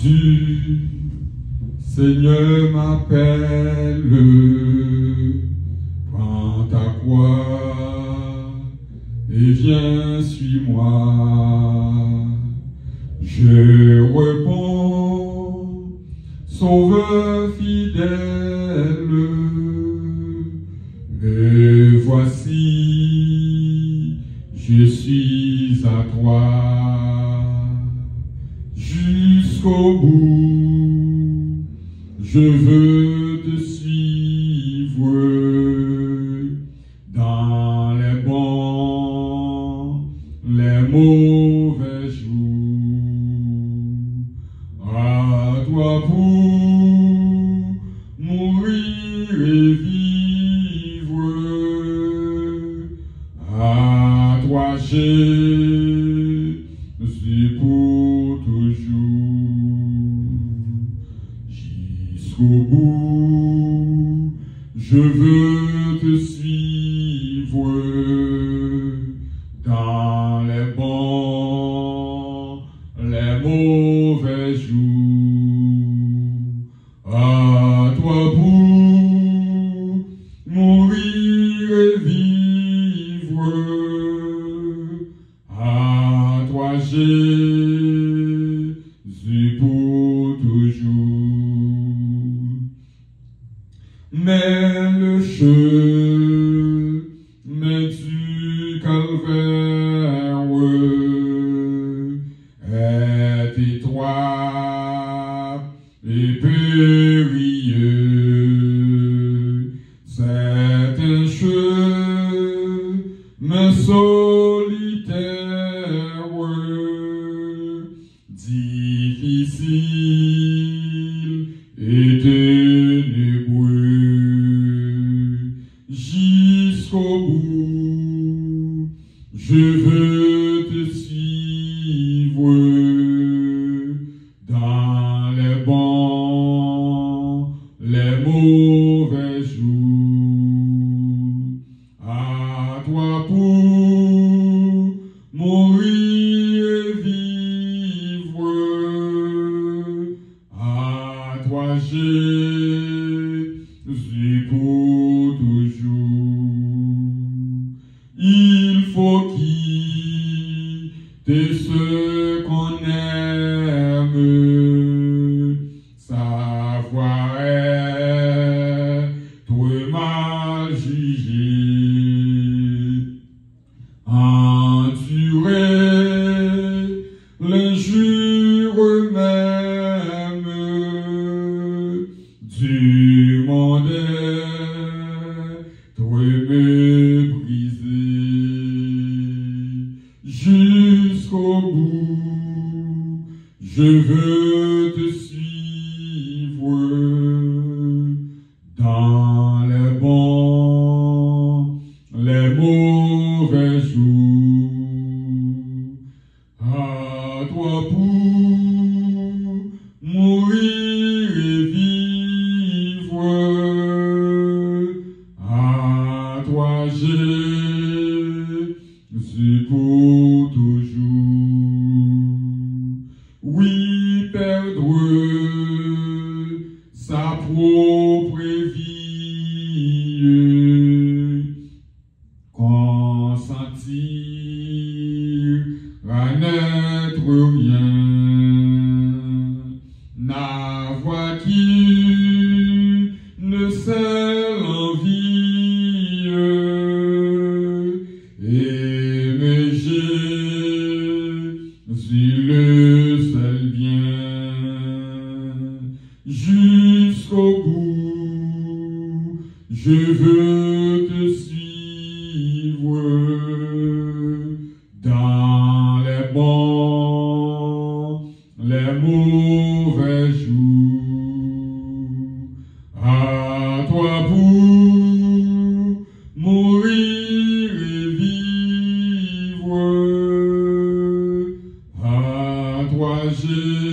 du Seigneur m'appelle, prends ta croix et viens, suis-moi. Je réponds, Sauveur fidèle, me voici, je suis à toi. Jusqu'au bout, je veux te suivre dans les bons, les mauvais jours. À toi pour mourir et vivre, à toi Jésus pour toujours. Jusqu'au bout, je veux te suivre dans les bons, les mauvais jours. À toi pour mourir et vivre, à toi Jésus pour toujours. Mais le chemin du calvaire est étroit et périlleux. C'est un chemin solitaire, difficile et ténébreux. Jusqu'au bout, je veux te suivre dans les bons, les mauvais jours. À toi pour mourir et vivre, à toi Jésus pour toujours. Il faut quitter ce qu'on aime, savoir être mal jugé, endurer l'injure même du monde, être méprisé. Jusqu'au bout, je veux te suivre dans les bons, les mauvais jours. À toi pour mourir et vivre, à toi Jésus pour toujours. Oui, perdre sa propre vie, consentir à n'être rien, n'avoir qu'une seule envie, aimer Jésus le seul bien. Jusqu'au bout, je veux te suivre dans les bons, les mauvais jours. À toi pour mourir et vivre, à toi Jésus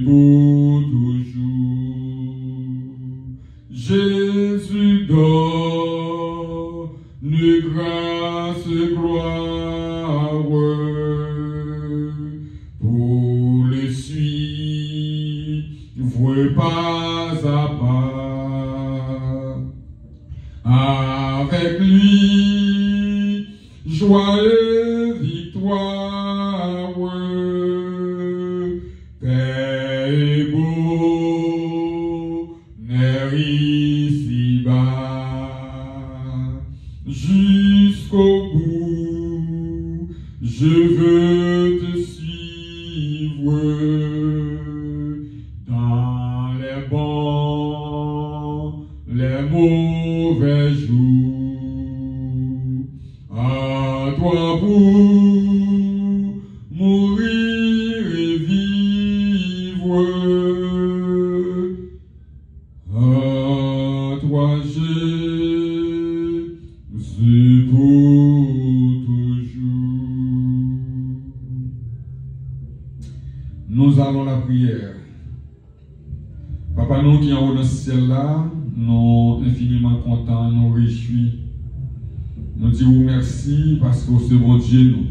pour toujours. Jésus donne grâce, gloire pour le pas à pas. Avec lui, joie et victoire, paix et bonheur ici-bas. Jusqu'au bout, je veux te suivre dans les bons, les mauvais jours. À toi pour mourir et vivre. À toi Jésus pour toujours. Nous allons la prière. Papa, nous qui en haut dans ce ciel-là, nous infiniment contents, nous réjouis. Nous disons merci parce que c'est bon Dieu nous.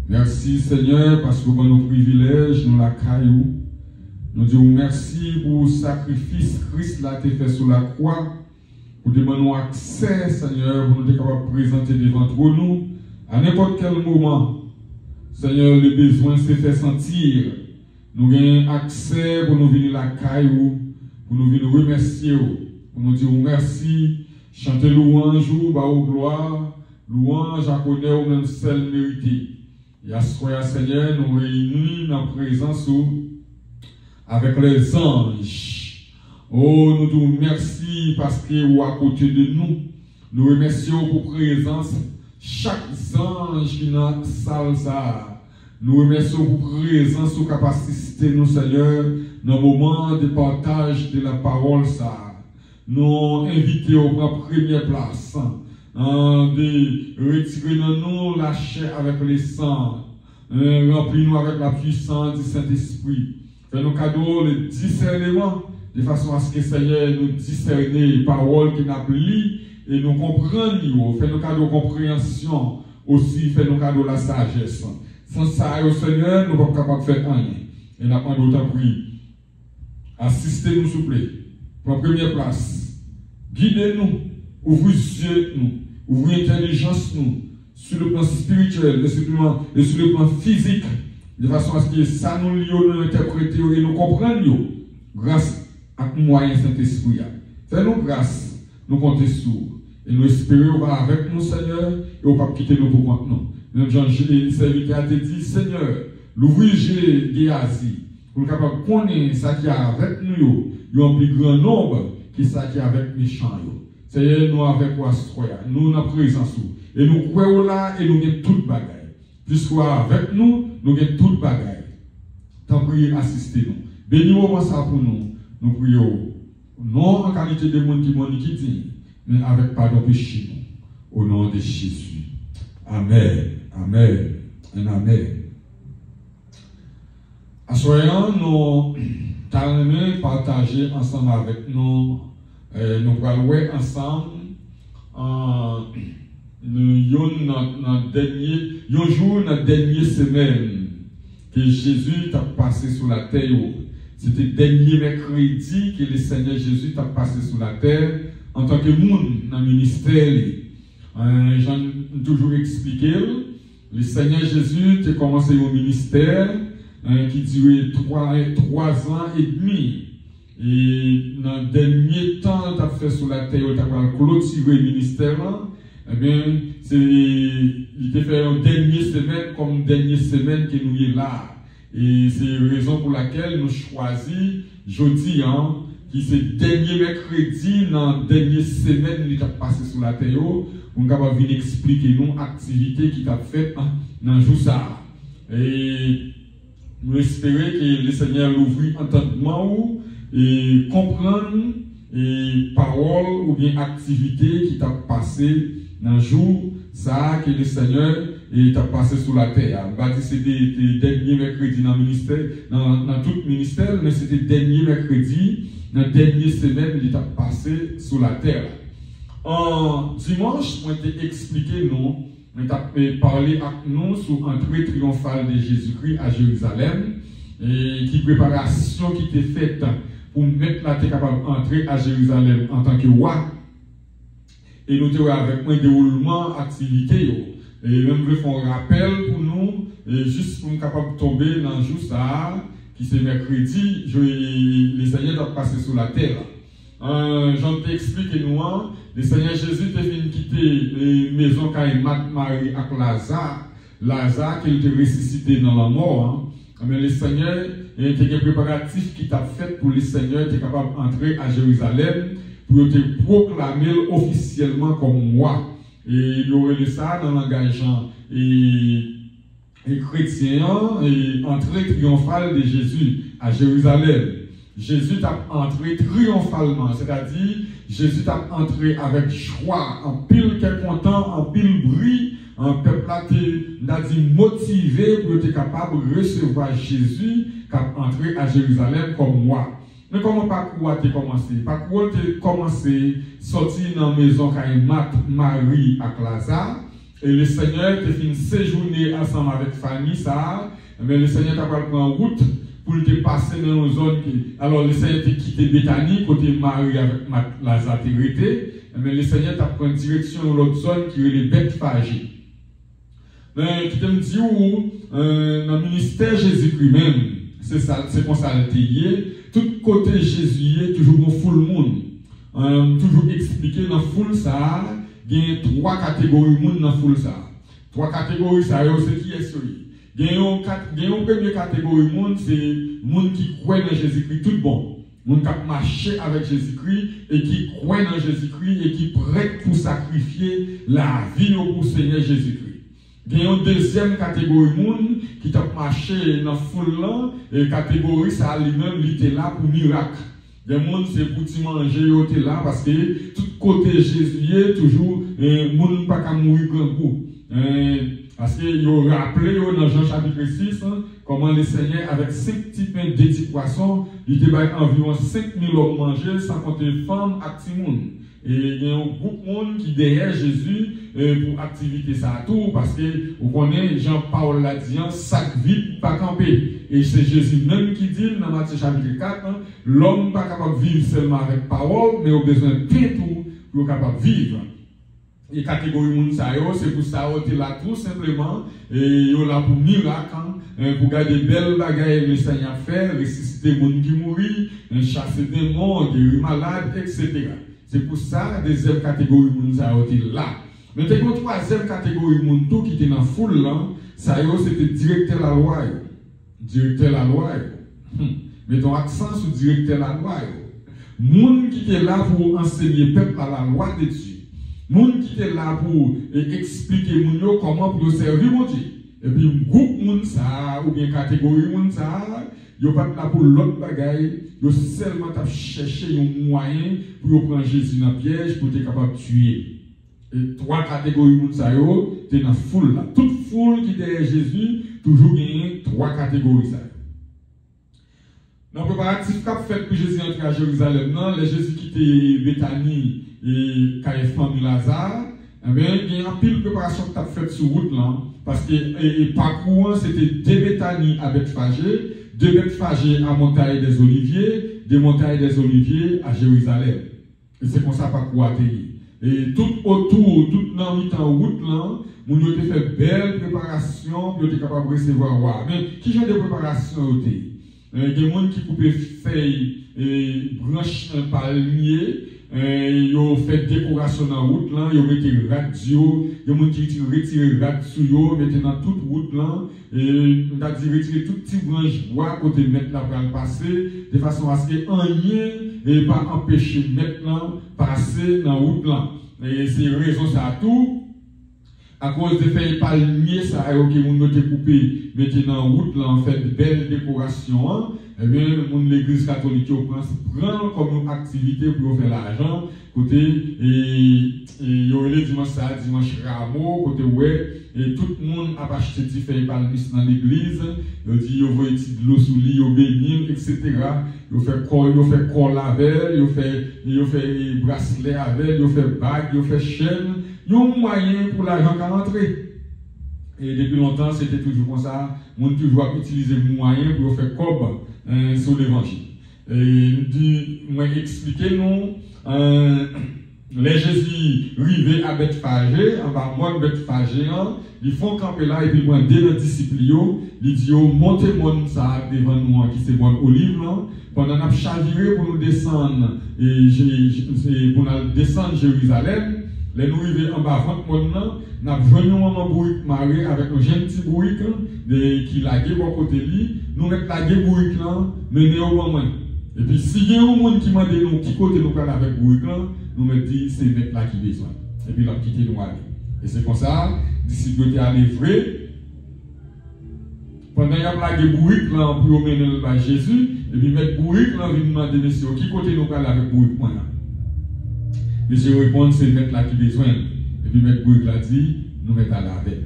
Merci Seigneur parce que vous nos privilèges, nous la caillou. Nous disons merci pour le sacrifice que Christ l'a fait sur la croix. Pour demander accès, Seigneur, pour nous être capables de présenter devant nous à n'importe quel moment. Seigneur, le besoin s'est fait sentir. Nous avons accès pour nous venir la caillou, pour nous venir remercier, pour nous dire merci, chanter louange, ou gloire, louange à connaître au même seul mérité. Et à ce soir, Seigneur, nous réunis dans la présence avec les anges. Oh, nous disons merci parce que vous à côté de nous. Nous remercions pour présence chaque ange qui est dans la salle. Nous remercions pour présence ou capacité, nous, Seigneur, dans le moment de partage de la parole. Nous invitons à la première place de retirer dans nous la chair avec les sangs. Remplis-nous avec la puissance du Saint-Esprit. Fais-nous cadeau le discernement de façon à ce que Seigneur nous discerne les paroles qui nous lient et nous comprenions. Fais-nous cadeau de compréhension aussi. Fais-nous cadeau de la sagesse. Sans ça, au Seigneur, nous ne sommes pas capables de faire rien. Et nous avons d'autant pris. Assistez-nous, s'il vous plaît. Pour la première place. Guidez-nous. Ouvrez les yeux, nous. Ouvrez l'intelligence, nous. Sur le plan spirituel et sur le plan physique. De façon à ce que ça nous lie, nous interprétions et nous comprenions. Grâce à moyen Saint-Esprit. Fais-nous grâce. Nous comptons sur. Et nous espérons avec nous, Seigneur. Et on ne va pas quitter nous pour compte nous. Même Jean, le serviteur a dit, Seigneur, l'ouvrier Géasi, pour capable de connaître ça qui est avec nous, il y a un plus grand nombre qui ça qui est avec les méchants. Seigneur, nous avec quoi nous avons présence. Et nous croyons là et nous avons toute bagaille. Puisque avec nous, nous avons toute bagaille. Tant priez, assistez-nous. Bénis-nous ça pour nous. Nous prions. Non en qualité de monde qui dit, mais avec pardon péché nous. Au nom de Jésus. Amen. Amen. Et amen. À ce moment, nous allons partager ensemble avec nous. Nous allons jouer ensemble. Nous avons notre dernière semaine que Jésus a passé sur la terre. C'était le dernier mercredi que le Seigneur Jésus a passé sur la terre en tant que monde dans le ministère. J'ai toujours expliqué, le Seigneur Jésus a commencé au ministère qui durait 3 ans et demi. Et dans le dernier temps, il a fait sur la terre, il a clôturé le ministère. Eh bien, il a fait une dernière semaine comme une dernière semaine que nous sommes là. Et c'est la raison pour laquelle nous choisissons jeudi, qui c'est le dernier mercredi, dans la dernière semaine, il a passé sur la terre. On va venir expliquer nos activités qu'il a faites dans le jour ça. Et nous espérons que le Seigneur l'ouvre entendement et comprendre les paroles ou bien activités qui t'a passé dans le jour ça que le Seigneur t'a passé sur la terre. On va dire que c'était le dernier mercredi dans le ministère, dans tout le ministère, mais c'était le dernier mercredi, dans la dernière semaine, il t'a passé sur la terre. En dimanche, on t'a expliqué nous, on t'a parlé avec nous sur l'entrée triomphale de Jésus-Christ à Jérusalem, et qui préparation qui était faite pour mettre là, tu es capable d'entrer à Jérusalem en tant que roi. Et nous avons avec un déroulement activité. Et même je fais un rappel pour nous, et juste pour nous capable de tomber dans le jour ça, qui c'est mercredi, le Seigneur a passé sur la terre. J'en t'ai expliqué nous, le Seigneur Jésus t'a fait quitter les maisons quand il m'a Marie avec Lazare, qu'il t'a ressuscité dans la mort. Mais le Seigneur, il y a des préparatifs qui t'a fait pour le Seigneur, tu es capable d'entrer à Jérusalem pour te proclamer officiellement comme moi. Et il y aurait ça dans l'engagement et chrétien et entrée triomphale de Jésus à Jérusalem. Jésus t'a entré triomphalement, c'est-à-dire Jésus t'a entré avec joie, en pile qu'est content, en pile bruit, un peuple là t'a dit motivé pour être capable de recevoir Jésus qui a entré à Jérusalem comme moi. Mais comment parcours a commencé? Parcours a commencé sortir dans la maison quand Marie à Lazare et le Seigneur a fait séjourner ensemble avec famille ça, mais le Seigneur a pris en route pour te passer dans une zone qui... Alors le Seigneur a quitté Béthanie côté Marie avec Lazare mais le Seigneur a pris en direction dans l'autre zone qui est les Bethphage. Mais qui te me dit où dans le ministère Jésus-Christ même, c'est ça, c'est comme ça le lié. Tout côté Jésus, toujours un full monde. Toujours expliqué dans full ça, il y a 3 catégories de monde dans full ça. 3 catégories, ça c'est qui est celui. Il y a une première catégorie de monde, c'est le monde qui croit dans Jésus-Christ, tout bon. Le monde qui marche avec Jésus-Christ et qui croit dans Jésus-Christ et qui est prêt pour sacrifier la vie au Seigneur Jésus-Christ. Il y a une deuxième catégorie de monde qui t'a marché dans le foule là, et catégorie ça lui-même, il était là pour miracle. Des monde c'est pour te manger, il était là parce que tout côté Jésus, toujours, le monde pas qu'à mourir grand coup. Parce qu'il a rappelé dans Jean chapitre 6, comment le Seigneur, avec 5 petits pains de 10 poissons, il était environ 5000 hommes manger, sans compter femmes et petits monde. Et il y a un groupe de monde qui derrière Jésus pour activité ça tout parce que vous connaissez Jean-Paul l'a dit sac vide pas camper et c'est Jésus même qui dit dans Matthieu chapitre 4 l'homme pas capable de vivre seulement avec parole mais au besoin de tout pour capable de vivre. Et catégorie monde ça c'est pour ça on est là tout simplement et on là pour miracle pour garder belles bagailles le Seigneur fait ressusciter monde qui mourit chasser des démons guérir malades etc. C'est pour ça, la deuxième catégorie de monde ça été là. Mais t'es une troisième catégorie de monde qui était dans la foule là, ça c'était directeur de la loi. Directeur de la loi. Mettons accent sur directeur de la loi. Monde qui était là pour enseigner peuple à la loi de Dieu. Monde qui était là pour expliquer moun comment pour servir mon Dieu. Et puis un groupe monde ça ou bien catégorie monde ça yo pas là pour l'autre bagaille, yo seulement t'a chercher un moyen pour prendre Jésus dans piège pour être capable de tuer. Et 3 catégories de monde ça yo, t'es dans foule là. Toute foule qui derrière Jésus, toujours gagner 3 catégories ça. Dans le préparatif qu'a fait pour Jésus entrer à Jérusalem, non, les Jésus quitté Béthanie et Caïphan de Lazare, eh bien, il y a un pile de préparation que tu as fait sur route là, parce que le parcours c'était de Béthanie à Bethphage, de Bethphage à Montagne des Oliviers, de Montagne des Oliviers à Jérusalem. Et c'est comme ça le parcours a été. Et tout autour, tout dans le temps route là, on a fait belle préparation pour être capable de recevoir. Mais qui genre de préparation était? Il y a des gens qui coupent feuilles et branches un palmier. Ils ont fait décoration dans la route, là, ils ont mis radio, il y a des gens qui retirent radio, mettent dans toute route, là, et on a dit retirer toutes petites branches bois, côté mettre là pour le passer, de façon à ce que rien ne pas empêcher mettre là passer dans la route, là. Et c'est raison ça tout. À cause des feuilles palmiers, ça a été coupé, mettez dans la route, là, en fait, de belles décorations, eh bien, l'église catholique prend comme activité pour faire l'argent, côté, et il y aurait dimanche rameau, côté, ouais, et tout le monde a acheté des feuilles palmiers dans l'église, il dit, il va de l'eau sous lit, il bénir, etc. Il fait corps avec, il fait bracelet avec, il fait bague, il fait chaîne. Il y a un moyen pour l'argent qui rentrer. Et depuis longtemps, c'était toujours comme ça. On toujours utilisé le moyen pour faire cob sur l'évangile. Et il dit, moi expliquez-nous, les Jésus arrivés à Bethphage, en bas de Bethphage, ils font camper là et puis moi dès le disciple, ils disent montez mon ça devant nous qui c'est bon olive là, pendant qu'on a chaviré pour nous descendre et pour nous descendre Jérusalem, les nous arrivés en bas de monde là, nous venons en bourrique marée avec un jeune petit bourrique qui laguait pour côté lui, nous mettons laguer bourrique là, mener au moment. Et puis si il y a un monde qui m'a dit nous qui côté nous parler avec bourrique là, nous me dit c'est mec là qui besoin. Et puis l'autre quitter nous aller. Et c'est comme ça, disciples étaient allés vrai. Pendant qu'il y a plagué bourrique là pour mener le Jésus, et puis mettre bourrique là, il demander monsieur qui côté nous parler avec bourrique moi là. Monsieur répond c'est mec là qui besoin. Et puis mettre bourrique là dit nous mettons à la avec.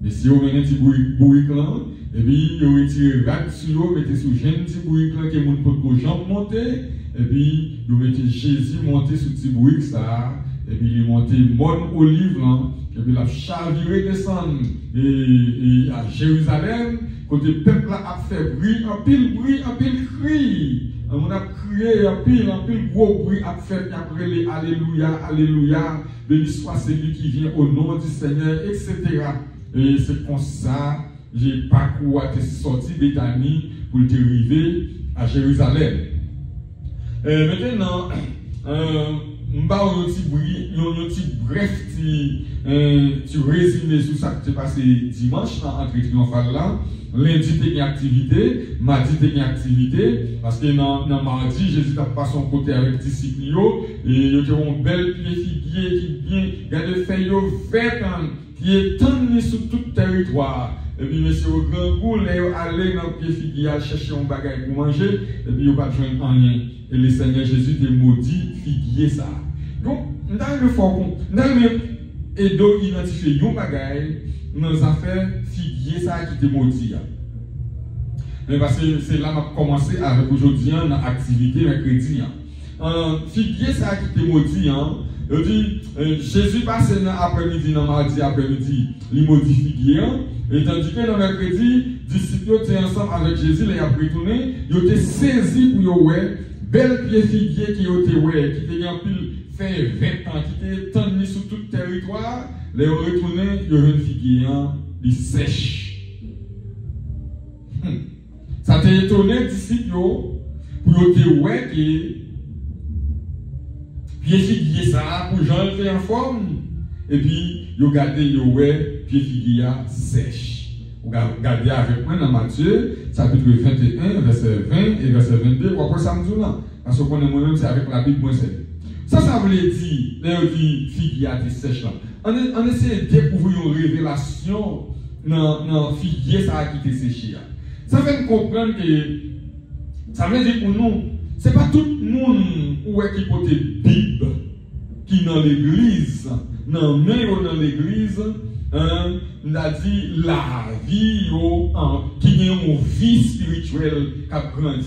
Mais si on met un petit bourrique là, et puis on retire rat sur eux, mettez sous jeune petit bourrique là que mon pot jambe monter. Et puis, vous mettez Jésus monter sur le petit bourrique, ça. Et puis, il monte bonne olive, là. Et puis, il a chaviré descendre et à Jérusalem. Côté le peuple a fait bruit, un pile cri. On a crié, un pile gros bruit a fait. Après les Alléluia, Alléluia. Béni soit celui qui vient au nom du Seigneur, etc. Et c'est comme ça, j'ai parcouru, sorti d'Étanie pour te arriver à Jérusalem. Maintenant, je vais un petit bref résumé sur ça qui s'est passé dimanche dans l'entrée triomphale là. Lundi, il y a une activité, mardi, il y a une activité, parce que dans mardi, Jésus a passé son côté avec les disciples, et il y a un bel pied figuier qui vient, il y a des feuilles vertes qui est tendu sur tout le territoire. Et puis, monsieur, au grand goût, aller dans le pied figuier, chercher un bagage pour manger, et puis, il n'y a pas de joindre rien. Et le Seigneur Jésus te maudit, figuier ça. Donc, dans le fond, dans le Edo identifier un bagage, dans les affaires, figuier ça qui te maudit. Mais parce que c'est là que je commencé avec aujourd'hui dans l'activité mercredi. Figuier ça qui te maudit. Je dis, Jésus passe dans l'après-midi, dans mardi après-midi, il maudit figuier. Et tandis que dans mercredi, les disciples étaient ensemble avec Jésus, ils ont retourné, ils ont été saisis pour ouais, bel pied figuier qui était ouais, qui était en pile fait 20 ans, qui était tendu sur tout le territoire, ils ont retourné, ils ont une figuier, ils sèchent. Ça t'a étonné, disciples, pour dire ouais, que pied figuier ça, pour Jean était en forme, et puis ils ont gardé, ouais, pied figuier sèche. Vous regardez avec moi dans Matthieu, chapitre 21, verset 20 et verset 22, ou après ça me dit là. Parce que moi-même, c'est avec la Bible, moi, c'est. Ça veut dire, là, dit, figuier sèche là. On essaie de découvrir une révélation dans figuier ça qui était séché. Ça fait comprendre que, ça veut dire pour nous, c'est pas tout le monde qui porte Bible, qui dans l'église, dans l'église, on a dit la vie qui est une vie spirituelle qui a grandi.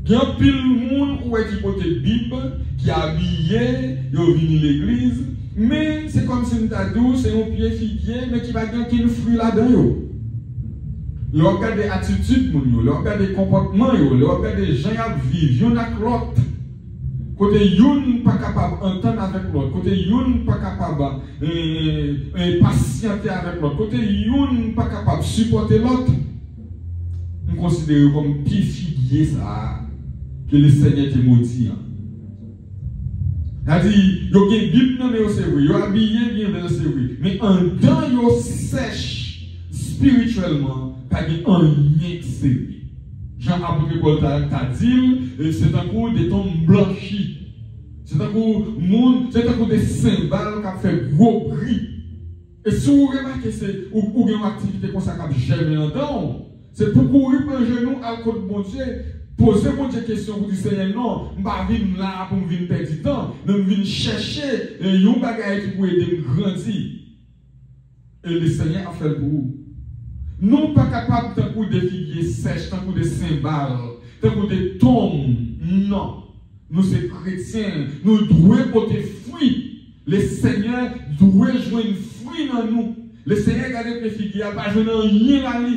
Il y a pile de monde qui porte la Bible, qui est habillé, qui est venu à l'église, mais c'est comme si on a dit, c'est un pied figuier, mais qui va gagner un fruit là-dedans. Le regard des attitudes, le regard des comportements, le regard des gens qui vivent, y'en a l'autre. Côté yon pas capable d'entendre avec l'autre, côté yon pas capable de patienter avec l'autre, côté yon pas capable de supporter l'autre, on considère comme pied figuier ça, que le Seigneur te maudit. C'est-à-dire, il y a une Bible, mais c'est vrai, il y a habillé bien, mais c'est vrai, mais en dedans, il y a sèche spirituellement, pas de rien sérieux. Jean-Apôtre Paul t'a dit, c'est un coup de tombes blanchis. C'est un coup de cymbales qui a fait gros bruit. Et si vous remarquez, c'est ou une activité comme ça qui a jamais dedans, c'est pour courir par le genou à côté de mon Dieu, poser mon Dieu question pour dire Seigneur, non, je ne vais pas venir là pour venir perdre du temps, je venir chercher un bagage qui peut aider à grandir. Et le Seigneur a fait pour vous. Nous pas capables d'un coup de figuier sèche, d'un coup de cymbales, d'un coup de tombes. Non. Nous sommes chrétiens. Nous devons porter fruit. Le Seigneur doit jouer une fruit dans nous. Le Seigneur garde les figuiers, il n'a pas joué rien là.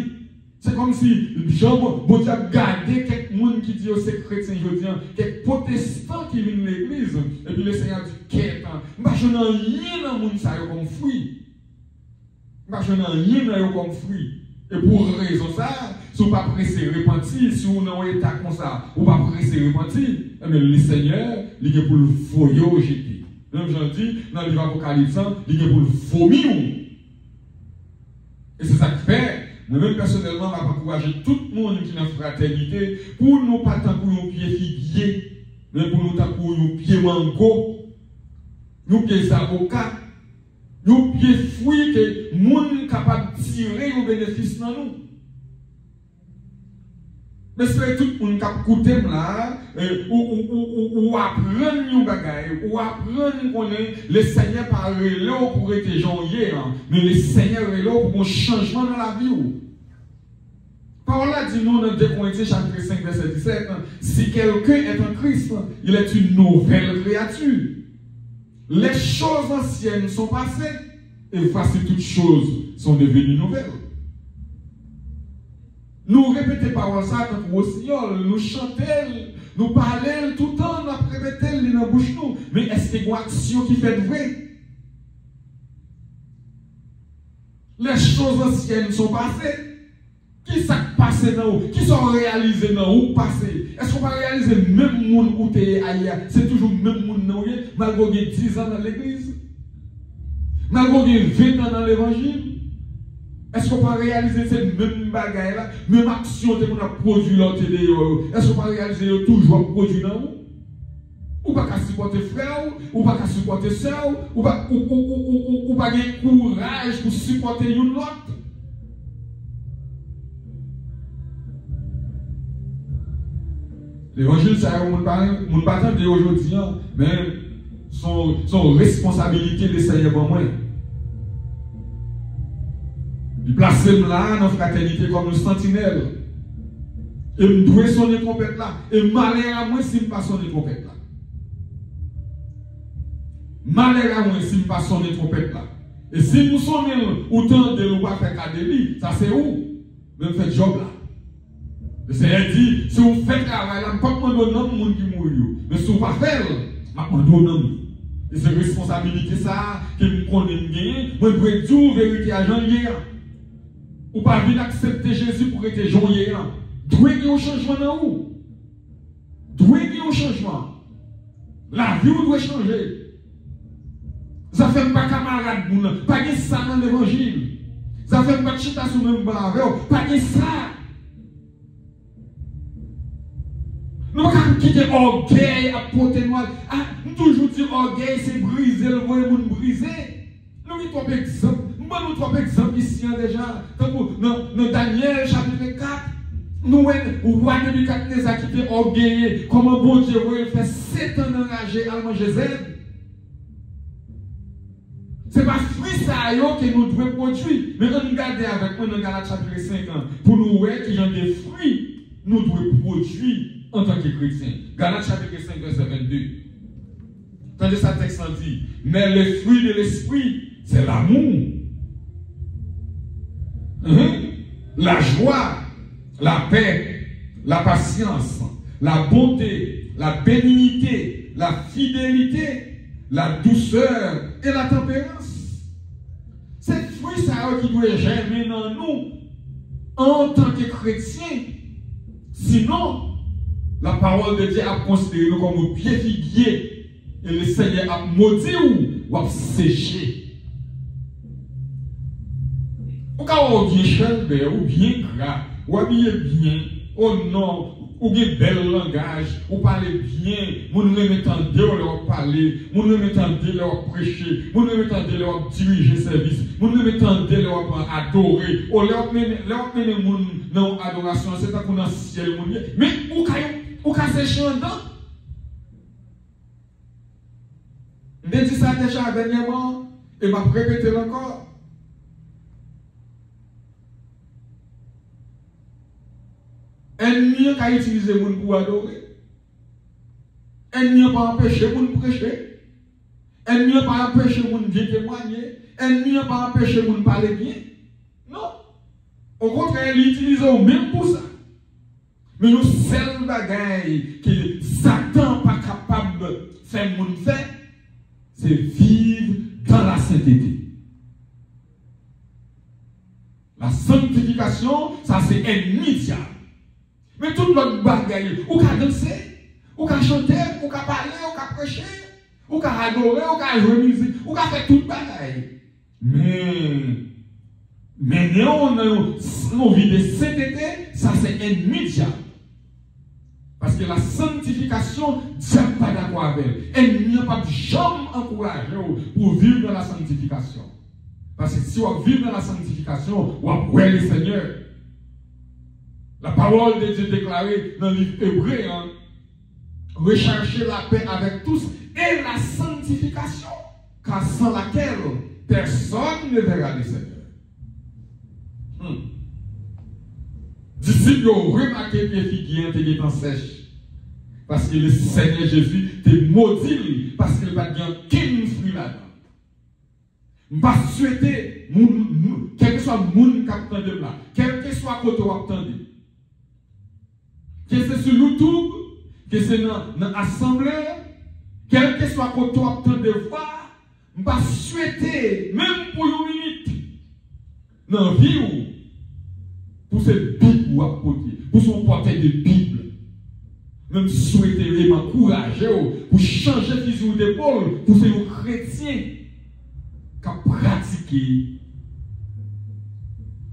C'est comme si Jean, bon Dieu, a gardé quelques gens qui disent que c'est chrétien, je dis, quelques protestants qui viennent de l'église, et puis le Seigneur dit, qu'est-ce que je n'ai rien dans le monde comme fruit. Je n'ai rien dans comme fruit. Et pour raison ça, si vous ne pas pressé repentir, si vous n'avez pas état comme ça, vous ne pas pressé repentir, mais le Seigneur, il est pour le foyer jeter. Même j'en dis, dans le livre Apocalypse, il est pour le vomir. Et c'est ça que fait. Moi-même, personnellement, je vais encourager tout le monde qui est dans la fraternité pour nous pas tant pour un pied figuier, mais pour nous tant pour un pied mango, nous pieds avocats, nous pieds fruits que les gens sont capables de tirer au bénéfice dans nous. Mais c'est tout le monde qui a écouté là, ou apprendre nos bagailles, ou apprendre qu'on est le Seigneur par là pour être janvier, mais le Seigneur est là pour un changement dans la vie. Parole là dit nous dans 2 Corinthiens chapitre 5 verset 17, si quelqu'un est en Christ, il est une nouvelle créature. Les choses anciennes sont passées et voici toutes choses sont devenues nouvelles. Nous répétons parole ça tant au Seigneur, nous chantons, nous parlons tout le temps, nous répétons dans la bouche nous. Mais est-ce qu'il y a une action qui fait vrai? Les choses anciennes sont passées. Qui s'est passé dans vous? Qui sont réalisés dans vous passé? Est-ce qu'on va réaliser même monde où tu es ailleurs? C'est toujours le même monde dans vous, malgré 10 ans dans l'église? Malgré 20 ans dans l'évangile? Est-ce qu'on va réaliser cette même bagaille là, même action qu'on a produit là, est-ce qu'on va réaliser toujours produit dans vous? Ou pas qu'à supporter frère, ou pas qu'à supporter soeur, ou pas gagner courage pour supporter une autre? L'évangile, c'est un monde pas tant d'aujourd'hui, mais son responsabilité de Seigneur pour moi. Il place là dans la fraternité comme une sentinelle. Et je dois sonner trompette là. Et malheur à moi si je ne pas sonner trompette là. Malheur à moi si je ne pas sonner trompette là. Et si nous sonnons autant de nous pas faire cadélie, ça c'est où? Même faire job là. Le Seigneur dit, si vous faites travail là, je ne peux pas demander au nom qui mourit. Mais si vous ne faites pas faire, je vais demander au nom. Et c'est responsabilité ça, que je connais bien, je dois dire la vérité à Jean-Lier. Ou pas venir accepter Jésus pour être joyeux. Doit y avoir un changement dans vous. Doit y avoir un changement. La vie doit changer. Ça fait pas camarade, pas de ça dans l'évangile. Ça fait pas de chita sur le même bar, pas de ça. Nous ne pouvons pas quitter l'orgueil à porter noir. Ah, nous toujours dire orgueil, c'est briser, le monde briser. Nous avons trois exemples. Nous avons trois exemples ici déjà. Dans Daniel chapitre 4, nous voyons le roi Nebuchadnezzar qui était orgueilleux. Comment bon Dieu fait 7 ans engagé à manger Z. Ce n'est pas fruit ça que nous devons produire. Mais on regarde avec moi dans Galates chapitre 5 pour nous voir qu'il y a des fruits nous devons produire en tant que chrétiens. Galates chapitre 5 verset 22. Tandis que ça texte dit, mais le fruit de l'esprit, c'est l'amour, la joie, la paix, la patience, la bonté, la bénignité, la fidélité, la douceur et la tempérance. C'est le fruit ça qui doit germer dans nous en tant que chrétiens. Sinon, la parole de Dieu a considéré nous comme un pied figuier et le Seigneur a maudit ou a séché. Ou quand bien chaleur, ou bien gras, ou habillé bien, oh non, ou bien bel langage, ou parler bien, vous ne m'entendez leur parler, vous ne m'entendez leur prêcher, vous ne m'entendez leur diriger service, vous ne m'entendez leur adorer, ou leur mener dans adoration, c'est un qu'on a ciel, mais ou quand c'est chantant, je dis ça déjà dernièrement, et m'a répété encore. Ennemi a utilisé le monde pour adorer. Ennemi n'a pas empêché le monde pour prêcher. Ennemi n'a pas empêché le monde de témoigner. Ennemi n'a pas empêché le monde de parler bien. Non. Au contraire, il utilise même pour ça. Mais le seul bagaille que Satan n'est pas capable de faire mon fait, c'est vivre dans la sainteté. La sanctification, ça c'est immédiat. Mais tout l'autre bagaille, ou qu'à danser, ou qu'à chanter, ou qu'à parler, ou qu'à prêcher, ou qu'à adorer, ou qu'à jouer musique, ou qu'à faire tout bagaille. Mais nos vies de sainteté, ça c'est immédiat. Parce que la sanctification, Dieu n'est pas d'accord avec elle. Elle n'y a pas de jamais encouragé pour vivre dans la sanctification. Parce que si on vit dans la sanctification, on va voir le Seigneur. La parole de Dieu déclarée dans le livre Hébreu, rechercher la paix avec tous et la sanctification, car sans laquelle personne ne verra le Seigneur. Disciples ont remarqué que les figuiers étaient en sèche. Parce que le Seigneur Jésus était maudit parce qu'il n'a pas de fruit là-dedans. Je ne vais pas souhaiter, quel que soit le monde qui attend de là, quel que soit le côté où attendez, que c'est sur YouTube, que c'est dans l'assemblée, quel que soit le côté où attendez voir, je ne vais pas souhaiter, même pour une minute, dans la vie, pour cette Bible ou à côté, pour son portail de Bible, même souhaiter et m'encourager pour changer le fusil d'épaule, pour ces chrétiens qui pratiquent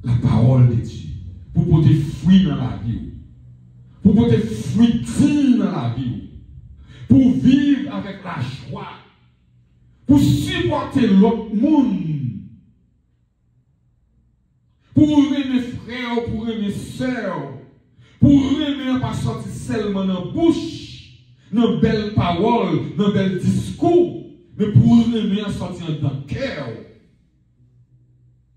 la parole de Dieu, pour porter fruit dans la vie, pour porter fruit digne dans la vie, pour vivre avec la joie, pour supporter l'autre monde, pour aimer frères, pour aimer sœurs, pour aimer pas sortir seulement dans la bouche, dans belles paroles, dans belles discours, mais pour aimer en sortir dans le cœur.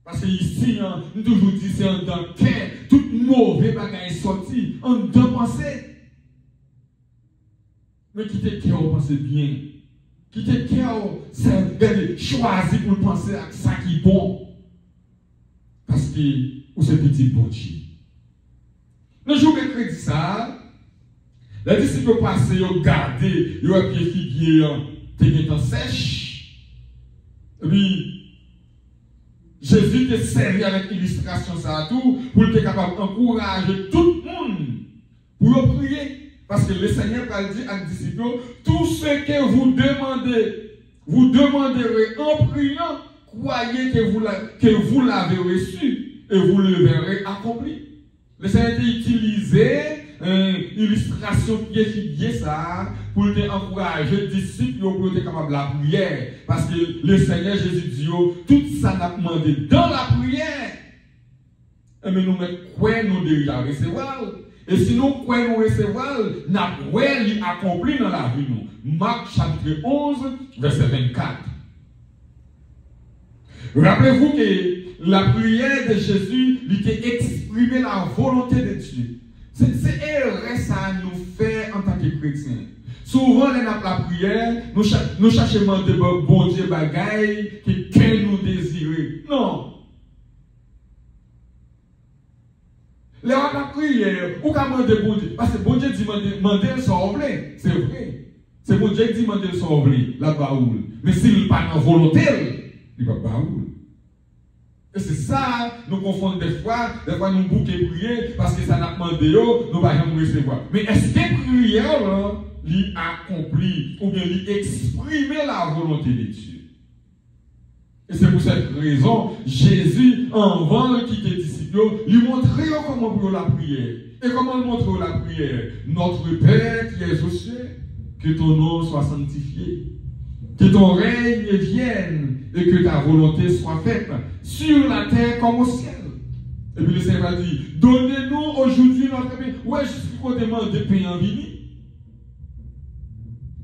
Parce que ici, nous toujours dit c'est dans le cœur, tout mauvais bagage est sorti, en dedans pensée. Mais qui te cœur penser bien, qui te cœur c'est choisir pour penser à ça qui est bon. Parce que vous êtes petit bon Dieu. Le jour mercredi ça, les disciples passés, ils ont gardé, ils ont pied figuier, ils ont sèche. Et puis, Jésus était servi avec illustration ça tout, pour être capable d'encourager tout le monde pour prier. Parce que le Seigneur va dire à les disciples, tout ce que vous demandez, vous demanderez en priant. Croyez que vous l'avez reçu et vous le verrez accompli. Le Seigneur a utilisé une illustration qui est ça pour encourager les disciples pour être capables de la prière. Parce que le Seigneur Jésus dit, tout ça n'a demandé dans la prière. Et mais nous quoi nous déjà recevoir. Et si nous quoi nous recevoir, nous avons accompli dans la vie. Marc chapitre 11, verset 24. Rappelez-vous que la prière de Jésus lui était exprimé la volonté de Dieu. C'est erreur ça nous fait en tant que chrétiens. Souvent, dans la prière, nous cherchons de bon Dieu bagaille que nous désirons. Non. La prière, ou qu'à demander bon Dieu. Parce que bon Dieu dit demander le sauver. C'est vrai. C'est bon Dieu qui dit demander le sauver, la baoule. Mais s'il n'est pas dans la volonté, il ne va pas baoule. Et c'est ça, nous confondons des fois nous bouquons prier parce que ça n'a pas demandé, nous ne pouvons pas recevoir. Mais est-ce que prière, lui accomplit ou bien lui exprimer la volonté de Dieu? Et c'est pour cette raison, Jésus, avant qu'il quitte les disciples, lui montrait comment pour la prière. Et comment il montre la prière? Notre Père qui es aux cieux, que ton nom soit sanctifié. Que ton règne vienne et que ta volonté soit faite sur la terre comme au ciel. Et puis le Seigneur va dire, donnez-nous aujourd'hui notre pain. Ouais, je suis qu'on demande de pain en vini.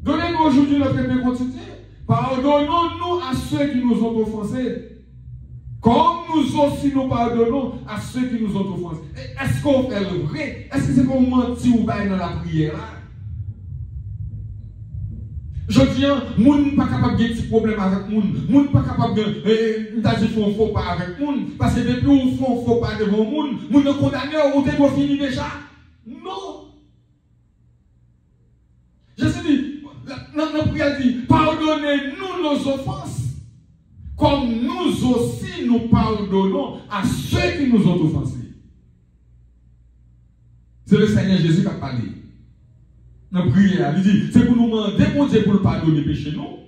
Donnez-nous aujourd'hui notre pain quotidien. Pardonnons-nous à ceux qui nous ont offensés. Comme nous aussi nous pardonnons à ceux qui nous ont offensés. Est-ce qu'on fait le vrai? Est-ce que c'est pour mentir ou pas dans la prière là? Je dis, moun n'est pas capable de des problèmes avec moun. Moun n'est pas capable de faire faux pas avec moun. Parce que depuis où font faux pas devant moun, moun est condamné ou t'es fini déjà. Non. dit, notre prière dit, pardonnez-nous nos offenses, comme nous aussi nous pardonnons à ceux qui nous ont offensés. C'est le Seigneur Jésus qui a parlé. Dans la prière, il dit, c'est pour nous demander pour Dieu pour pardonner les péchés nous.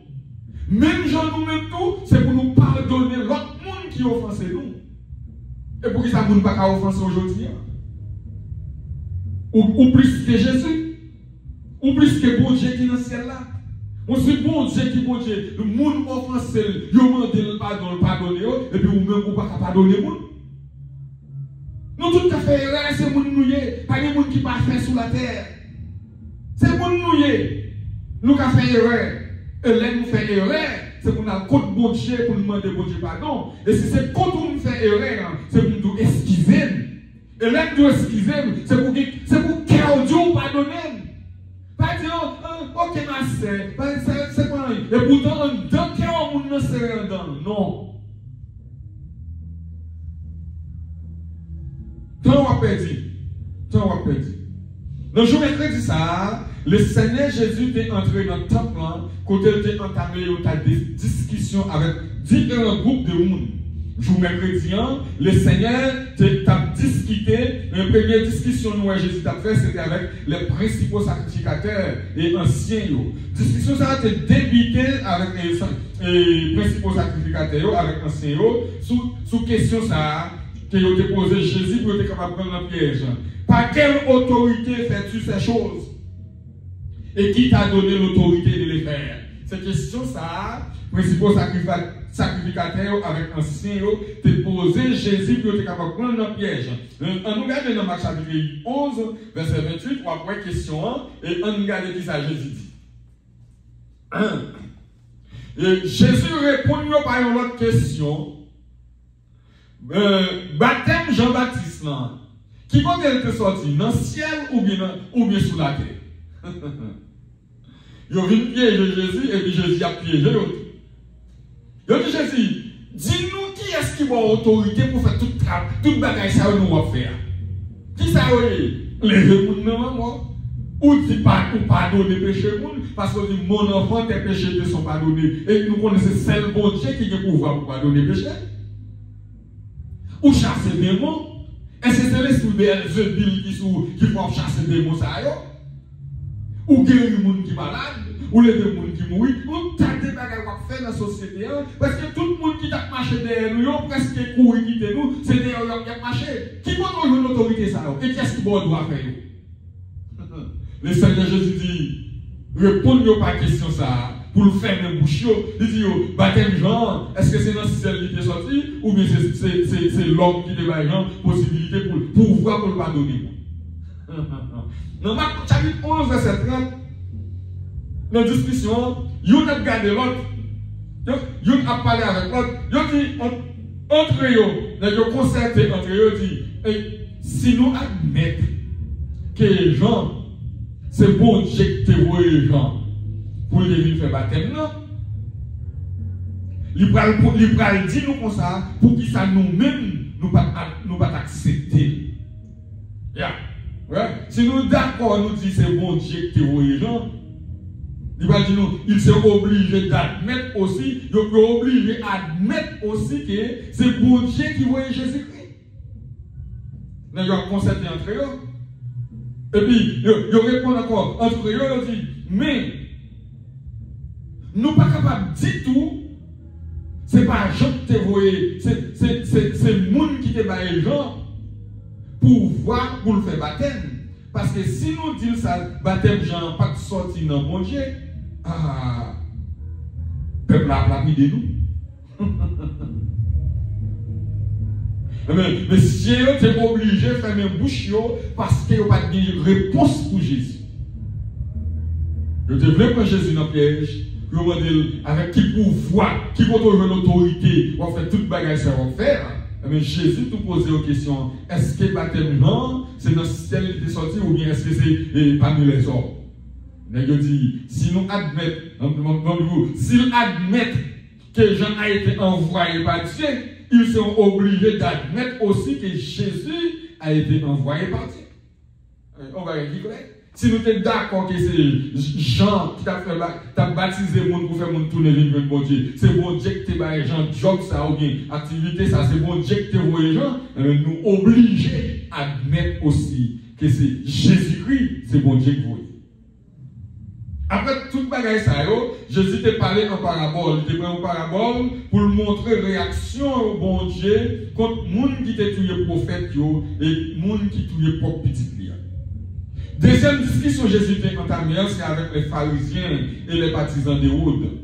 Même gens nous-mêmes tout, c'est pour nous pardonner l'autre monde qui offense nous. Et pour qui ça ne pas offenser aujourd'hui? Ou plus que Jésus, ou plus que bon Dieu qui est dans le ciel là. On sait bon Dieu qui bon Dieu, le monde offensé, il demande le pardonner, et puis vous-même vous ne pouvez pas pardonner le monde. Nous tous qui fait erreur, c'est le monde nouillé, pas les monde qui pas fait sous la terre. C'est le monde nouillé. Nous qui fait erreur, et là nous faisons erreur, c'est pour nous contre bon Dieu, pour nous demander bon Dieu pardon. Et si c'est contre nous faire erreur, c'est pour nous excuser. Et là nous excuser, c'est pour que Dieu pardonne. Pas dire, ok, ma sœur, c'est pas rien. Et pourtant, dans quel monde ne serait dedans? Non. Tant on a perdu. Dans le jour mercredi, ça, le Seigneur Jésus est entré dans le temple, quand il était entamé des discussions avec différents groupes de monde. Jour mercredi, le Seigneur t'a discuté. La première discussion que Jésus t'a fait, c'était avec les principaux sacrificateurs et anciens. La discussion ça a été débutée avec les principaux sacrificateurs, avec anciens, sous question ça, que ont posé Jésus pour être capable de prendre un piège. Par quelle autorité fais-tu ces choses? Et qui t'a donné l'autorité de les faire? Cette question ça, principaux sacrificateurs avec anciens, te posé Jésus pour être capable de prendre un piège. On regarde dans Marc chapitre 11, verset 28, ou après question 1, et on regarde qui ça Jésus dit. Et Jésus répond par une autre question. Baptême Jean-Baptiste, qui quand elle était sorti, dans le ciel ou bien sous la terre? Ils ont vu piéger Jésus et puis Jésus a piégé l'autre. Ils ont dit Jésus, dis-nous qui est-ce qui a autorité pour faire toute bagaille ça nous va faire? Qui ça est? Les gens non ou dit pas ou pardonner péché parce que dit mon enfant tes péchés ne sont pardonnés et nous connaissons seul bon Dieu qui a le pouvoir pour pardonner péché. Ou chasser des démons? Est-ce que c'est l'esprit de Beelzebul qui faut chasser des démons ça? Ou guérir les gens qui sont malades? Ou les gens qui mourent? Ou tas de bagages qu'on fait dans la société? Parce que tout le monde qui a marché derrière nous, presque couru quitter nous, c'est derrière eux qui a marché. Qui va nous donner l'autorité ça? Et qu'est-ce qu'il doit faire? Le Seigneur Jésus dit, répondez pas à la question ça. Pour le faire même bouche, il dit, baptême Jean, est-ce que c'est dans le ciel qui est sorti ou bien c'est l'homme qui débat Jean, possibilité pour pouvoir pour le pardonner. Dans Marc chapitre 11, verset 30, dans la discussion, il a regardé l'autre, il a parlé avec l'autre, il a dit, entre eux, il a concerté entre eux, il dit, si nous admettons que Jean, c'est bon Dieu qui te voit Jean, pour venir faire baptême, non. Il va dire nous comme ça, pour que ça nous-mêmes, nous pas accepter. Yeah. Ouais. Si nous d'accord, nous disons c'est bon Dieu qui te voit Jean, il va dire nous, il s'est obligé d'admettre aussi, il est obligé d'admettre aussi que c'est bon Dieu qui voit Jésus-Christ. Nous avons concerté entre eux. Et puis, il répond encore, entre eux, il dit, mais, nous ne sommes pas capables de dire tout, ce n'est pas Jean qui te voit, c'est le monde qui te voit Jean pour voir, pour le faire baptême. Parce que si nous disons ça, baptême Jean, pas de sortie dans mon Dieu, peuple a lapidé nous. Mais si tu es obligé de faire une bouche parce qu'il n'y a pas de réponse pour Jésus. Je te voulais prendre Jésus dans le piège, avec qui pouvoir, qui contrôle l'autorité, on fait toute bagaille ça va faire. Mais Jésus te posait aux questions, est-ce que baptême non, c'est dans le ciel qui est sorti ou bien est-ce que c'est parmi les hommes? Il dit, si nous admettons, s'ils admettent que Jean a été envoyé par Dieu, ils sont obligés d'admettre aussi que Jésus a été envoyé par Dieu. On va dire correct. Si nous sommes d'accord que c'est Jean qui t'a baptisé le monde pour faire mon tourner vers le bon Dieu, c'est bon Dieu que tu as Jean, job ça ou bien activité ça, c'est bon Dieu que tu as Jean, nous obligés à admettre aussi que c'est Jésus-Christ, c'est bon Dieu que vous. Après toute bagaille ça, Jésus t'a parlé en parabole. Il t'a pris en parabole pour montrer réaction au bon Dieu contre les gens qui t'a tué prophète et les gens qui tué propre petit client. Deuxième discussion Jésus t'a entamé, c'est avec les pharisiens et les partisans d'Hérode.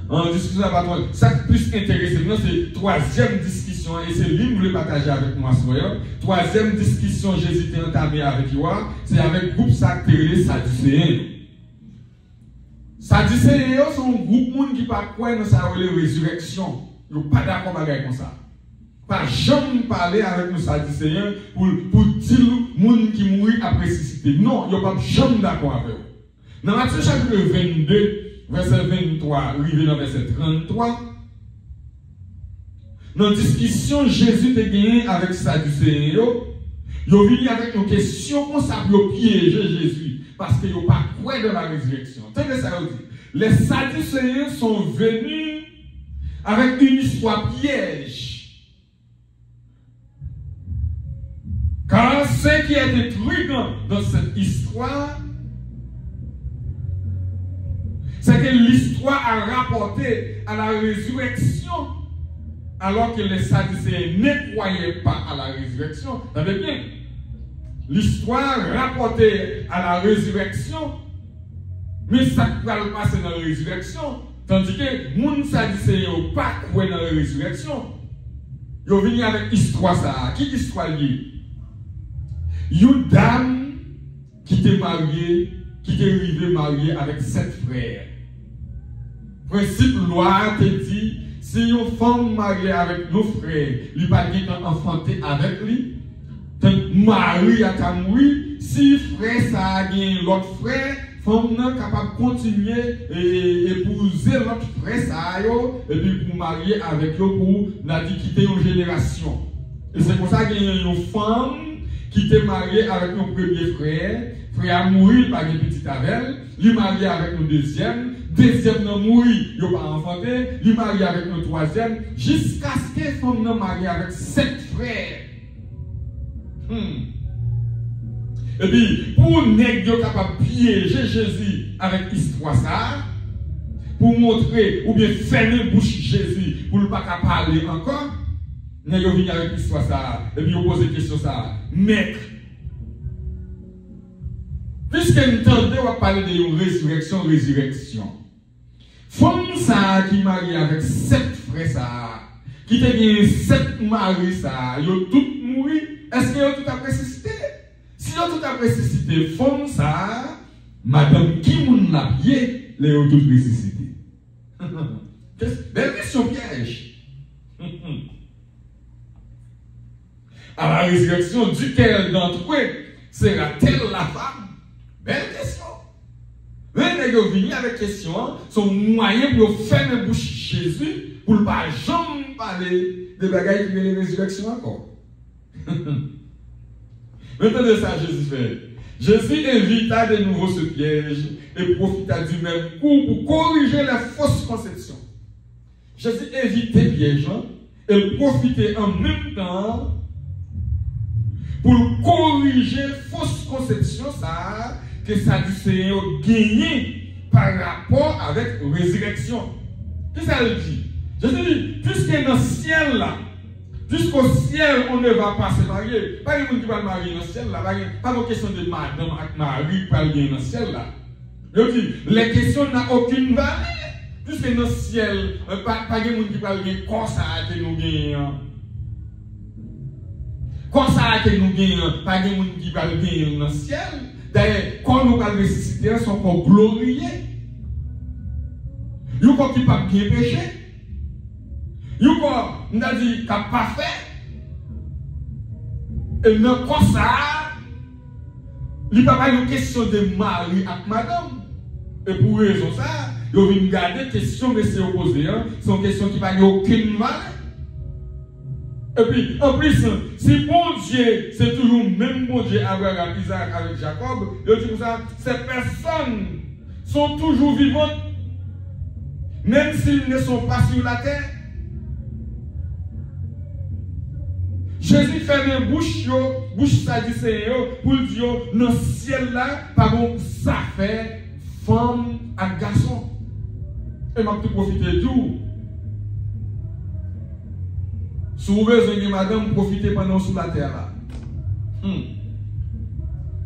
En discussion avec ça qui plus intéressé, c'est troisième discussion, et c'est lui qui voulait partager avec moi ce soir. Troisième discussion Jésus t'a entamé avec toi, c'est avec le groupe sacré Sadducéens. Sadducéens sont un groupe de monde qui pas croire dans sa résurrection. Ils sont pas d'accord avec ça. Pas jamais parler avec nous Sadducéens pour dire aux gens qui mourent après ressusciter. Non, ils ne sont pas jamais d'accord avec eux. Dans Matthieu chapitre 22, verset 23, arrivé dans verset 33, dans la discussion Jésus a gagné avec Sadducéens, ils ont venu avec une question comme ça pour piéger Jésus, parce qu'ils n'ont pas cru de la résurrection. Tenez ça, les Sadducéens sont venus avec une histoire piège. Car ce qui est détruit dans cette histoire, c'est que l'histoire a rapporté à la résurrection, alors que les Sadducéens ne croyaient pas à la résurrection. Vous savez bien, l'histoire rapportait à la résurrection, mais ça ne va pas passer dans la résurrection, tandis que les Sadducéens n'ont pas cru dans la résurrection. Ils sont venus avec l'histoire ça. Qui l'histoire liée? Une dame qui était mariée, qui était arrivée mariée avec 7 frères. Principe loi te dit, si une femme mariée avec nos frères, lui pas qu'un enfanté avec lui, tant mari a mourir, si frère ça a gagné l'autre frère, femme n'est capable de continuer et épouser l'autre frère ça et puis pour marier avec eux pour quitter une génération. Et c'est pour ça qu'il y a une femme qui était mariée avec nos premiers frères, frère a mouru, pas de petite avec, lui marié avec nos deuxième n'a mouru, il n'a pas enfanté, lui marié avec nos troisième, jusqu'à ce que femme n'a marié avec 7 frères. Et puis, pour nègre capable de piéger Jésus avec l'histoire ça, pour montrer ou bien fermer bouche Jésus pour ne pas parler encore, nous sommes venus avec l'histoire ça, et puis nous posons question ça. Maître, puisque nous entendons parler de résurrection, femme ça qui marie avec 7 frères ça, qui te bien 7 maris ça, ils ont tous mouru, est-ce qu'ils ont tout à ressuscité? Si ils ont tout à ressuscité, femme ça, madame qui moun la pied, les ont tous ressuscité. Belle question piège. À la résurrection, duquel d'entre eux sera-t-elle la femme? Belle question. Mais les gens viennent avec question, son moyen pour faire une bouche Jésus, pour ne pas jamais parler de bagailles qui viennent de la résurrection encore. Maintenant de ça, Jésus fait. Jésus évita de nouveau ce piège et profita du même coup pour corriger les fausses conceptions. Jésus évitait piège et profitait en même temps pour corriger fausses conceptions ça que Sadducéens ont gagné par rapport avec la résurrection. Qu'est-ce que ça veut dire? Jésus dit, puisque dans le ciel là, jusqu'au ciel, on ne va pas se marier. Pas de monde qui va marier dans le ciel là, pas de question de madame avec Marie qui va marier dans le ciel là. Je dis, les questions n'ont aucune valeur. Puisque dans le ciel, pas de monde qui va marier comme ça que nous gagnons. Comme ça que nous gagnons, pas de monde qui va gagner dans le ciel. D'ailleurs, quand nous allons ressusciter, sont pour glorifier. Ils ne peuvent pas bien pécher. Ils ne peuvent dit pas fait. Et non, comme ça, il n'y a pas une question de mari avec madame. Et pour raison ça, ils viennent garder question mais c'est opposé. C'est une question qui n'a aucune valeur. Et puis, en plus, si bon Dieu, c'est toujours le même bon Dieu, Abraham, Isaac, avec Jacob, je dis pour ça, ces personnes sont toujours vivantes, même s'ils ne sont pas sur la terre. Jésus ferme bouche, bouche sadducéen, pour dire, dans le ciel là, par contre, ça fait femme et garçon. Et m'a tout profiter de tout. Si vous avez besoin de madame, profitez pendant sous la terre là.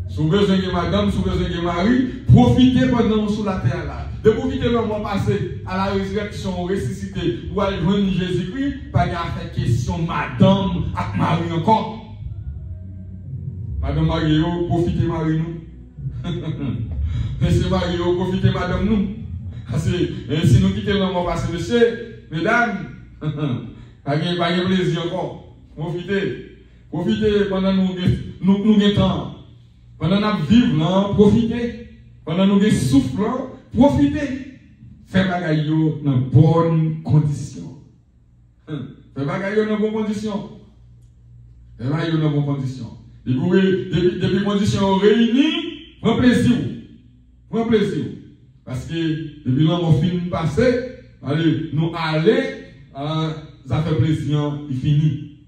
Si vous avez besoin de madame, si vous avez besoin de mari, profitez pendant sous la terre là. De profiter le moment passé à la résurrection ressuscité pour aller joindre Jésus-Christ, pas de faire question madame avec mari encore. Madame Mario, profitez mari nous. Monsieur Mario, profitez madame nous. Parce que si nous quittons le moment passé, monsieur, mesdames, pas de plaisir encore. Profitez. Profitez pendant nous avons temps. Pendant nous vivons, profitez. Pendant nous avons souffle, profitez. Faites bagaille dans bonnes conditions. Faites bagaille dans bonnes conditions. Faites bagaille dans bonnes conditions. Depuis conditions réunies, prends plaisir. Prends plaisir. Parce que depuis l'an fin passé, allez, nous aller, ça fait plaisir, il finit.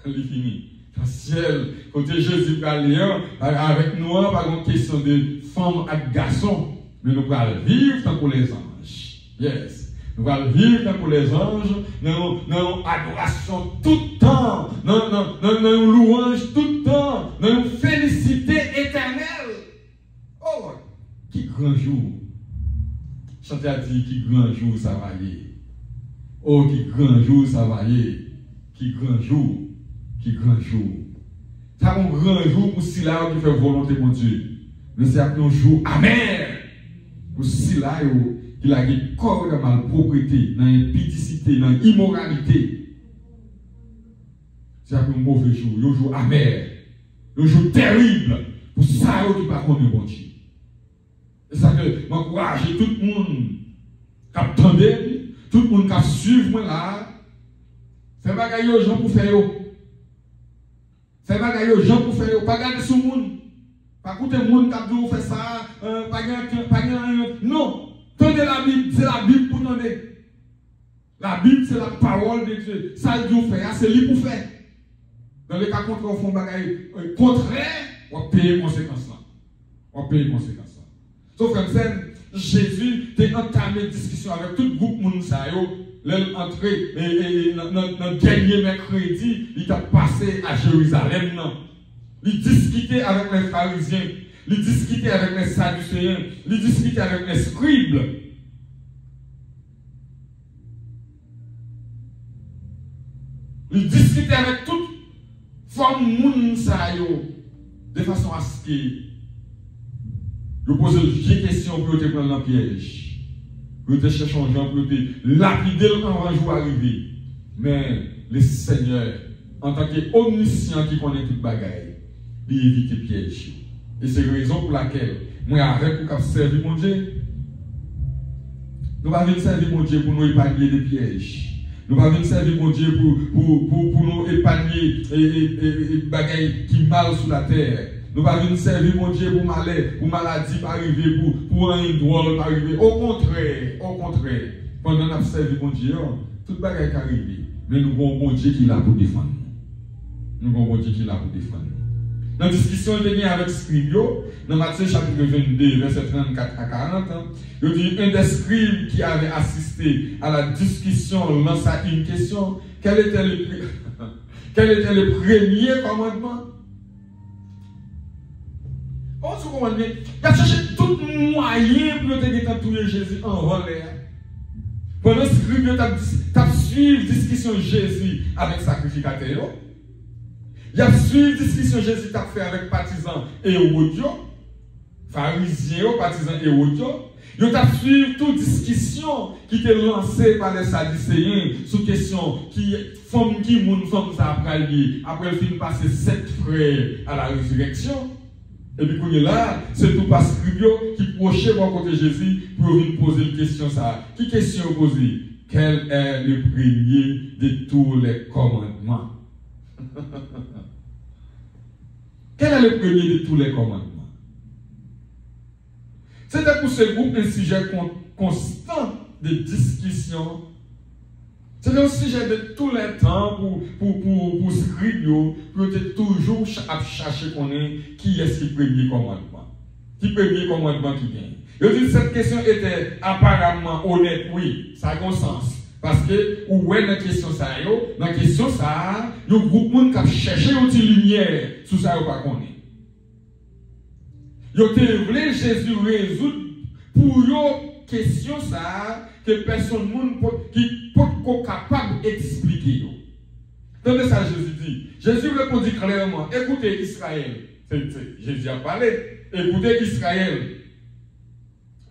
Il finit. Dans le ciel, côté Jésus avec nous, pas une question de femme et garçon, mais nous allons vivre tant pour les anges. Yes. Nous allons vivre tant pour les anges, dans adoration tout le temps, dans louange tout le temps, dans félicité éternelle. Oh, qui grand jour! Chanter a dit qui grand jour ça va y aller. Oh, qui grand jour ça va y aller. Qui grand jour. Qui grand jour. Ça un grand jour pour Sila qui fait volonté pour Dieu. Mais c'est un jour amer. Pour Sila qui a un corps de malpropreté, dans l'impudicité, dans l'immoralité. C'est un mauvais jour. Un jour amer. Un jour terrible. Pour ça qui ne pas connaître bon Dieu. C'est ça que m'encourage tout le monde qui attendait, tout le monde qui suivi moi là. Fais bagaille aux gens pour faire. Fais bagaille aux gens pour faire. Pas garder sur le monde. Pas écouter le monde qui a dit faire ça. Pas gagner. Non. Tendez la Bible. C'est la Bible pour tendre. La Bible, c'est la parole de Dieu. Ça, Dieu fait. C'est lui pour faire. Dans le cas contraire, on fait bagaille contraire, on va payer les conséquences là. On va payer les conséquences. Sauf comme ça, Jésus a entamé une discussion avec tout le groupe Mounsayo. L'entrée dans le dernier mercredi, il a passé à Jérusalem. Il discutait avec les pharisiens, il discutait avec les sadducéens, il discutait avec les scribes. Il discutait avec toute forme Mounsayo de façon à ce que je pose des questions pour te prendre dans le piège. Pour te chercher un gens, pour te lapider quand un jour arrivé. Mais le Seigneur, en tant qu'omniscient qui connaît toute bagaille, il évite les pièges. Et c'est la raison pour laquelle, moi, avec pour servir mon Dieu, nous ne pas venir servir mon Dieu pour nous épargner des pièges. Nous ne pas venir servir mon Dieu pour nous épargner des bagailles qui mal sur la terre. Nous ne pas venir servir mon Dieu pour maladie pas arriver, pour un drôle pas arriver. Au contraire, pendant que nous servons mon Dieu, tout le bagage est arrivé. Mais nous avons un bon Dieu qui est là pour défendre nous. Nous avons un bon Dieu qui est là pour défendre nous. Dans la discussion avec Scribio, dans Matthieu chapitre 22, verset 34 à 40, il dit un des scribes qui avait assisté à la discussion lança une question. Quel était le premier commandement? On se comprend bien. Il a cherché tout moyen pour te tuer Jésus en relais. Pendant ce scribe, tu as suivi la discussion de Jésus avec sacrificateur. Il a suivi la discussion de Jésus tu as fait avec partisans et audio. Pharisiens, partisans et audio. Il a suivi toute discussion qui était lancée par les sadducéens sous question qui femme qui moun femme ça après le film passer 7 frères à la résurrection. Et puis, quand il est là, c'est tout par Scribio qui prochait mon côté Jésus pour venir poser une question. Ça. Qui question poser? Quel est le premier de tous les commandements? Quel est le premier de tous les commandements? C'était pour ce groupe un sujet constant de discussion. C'était un sujet de tous les temps pour scribio, pour être toujours à chercher qu'on est qui est le premier commandement. Qui premier commandement qui gagne. Je dis cette question était apparemment honnête, oui, ça a un sens. Parce que, où est la question ça, la question ça, il y a un groupe de gens qui cherche une lumière sur ça, pas qu'on est. Ils ont voulu Jésus résoudre pour une question ça, que personne qui peut capable d'expliquer. Tandis ça, Jésus dit. Jésus répondit clairement, écoutez Israël. Jésus a parlé, écoutez Israël.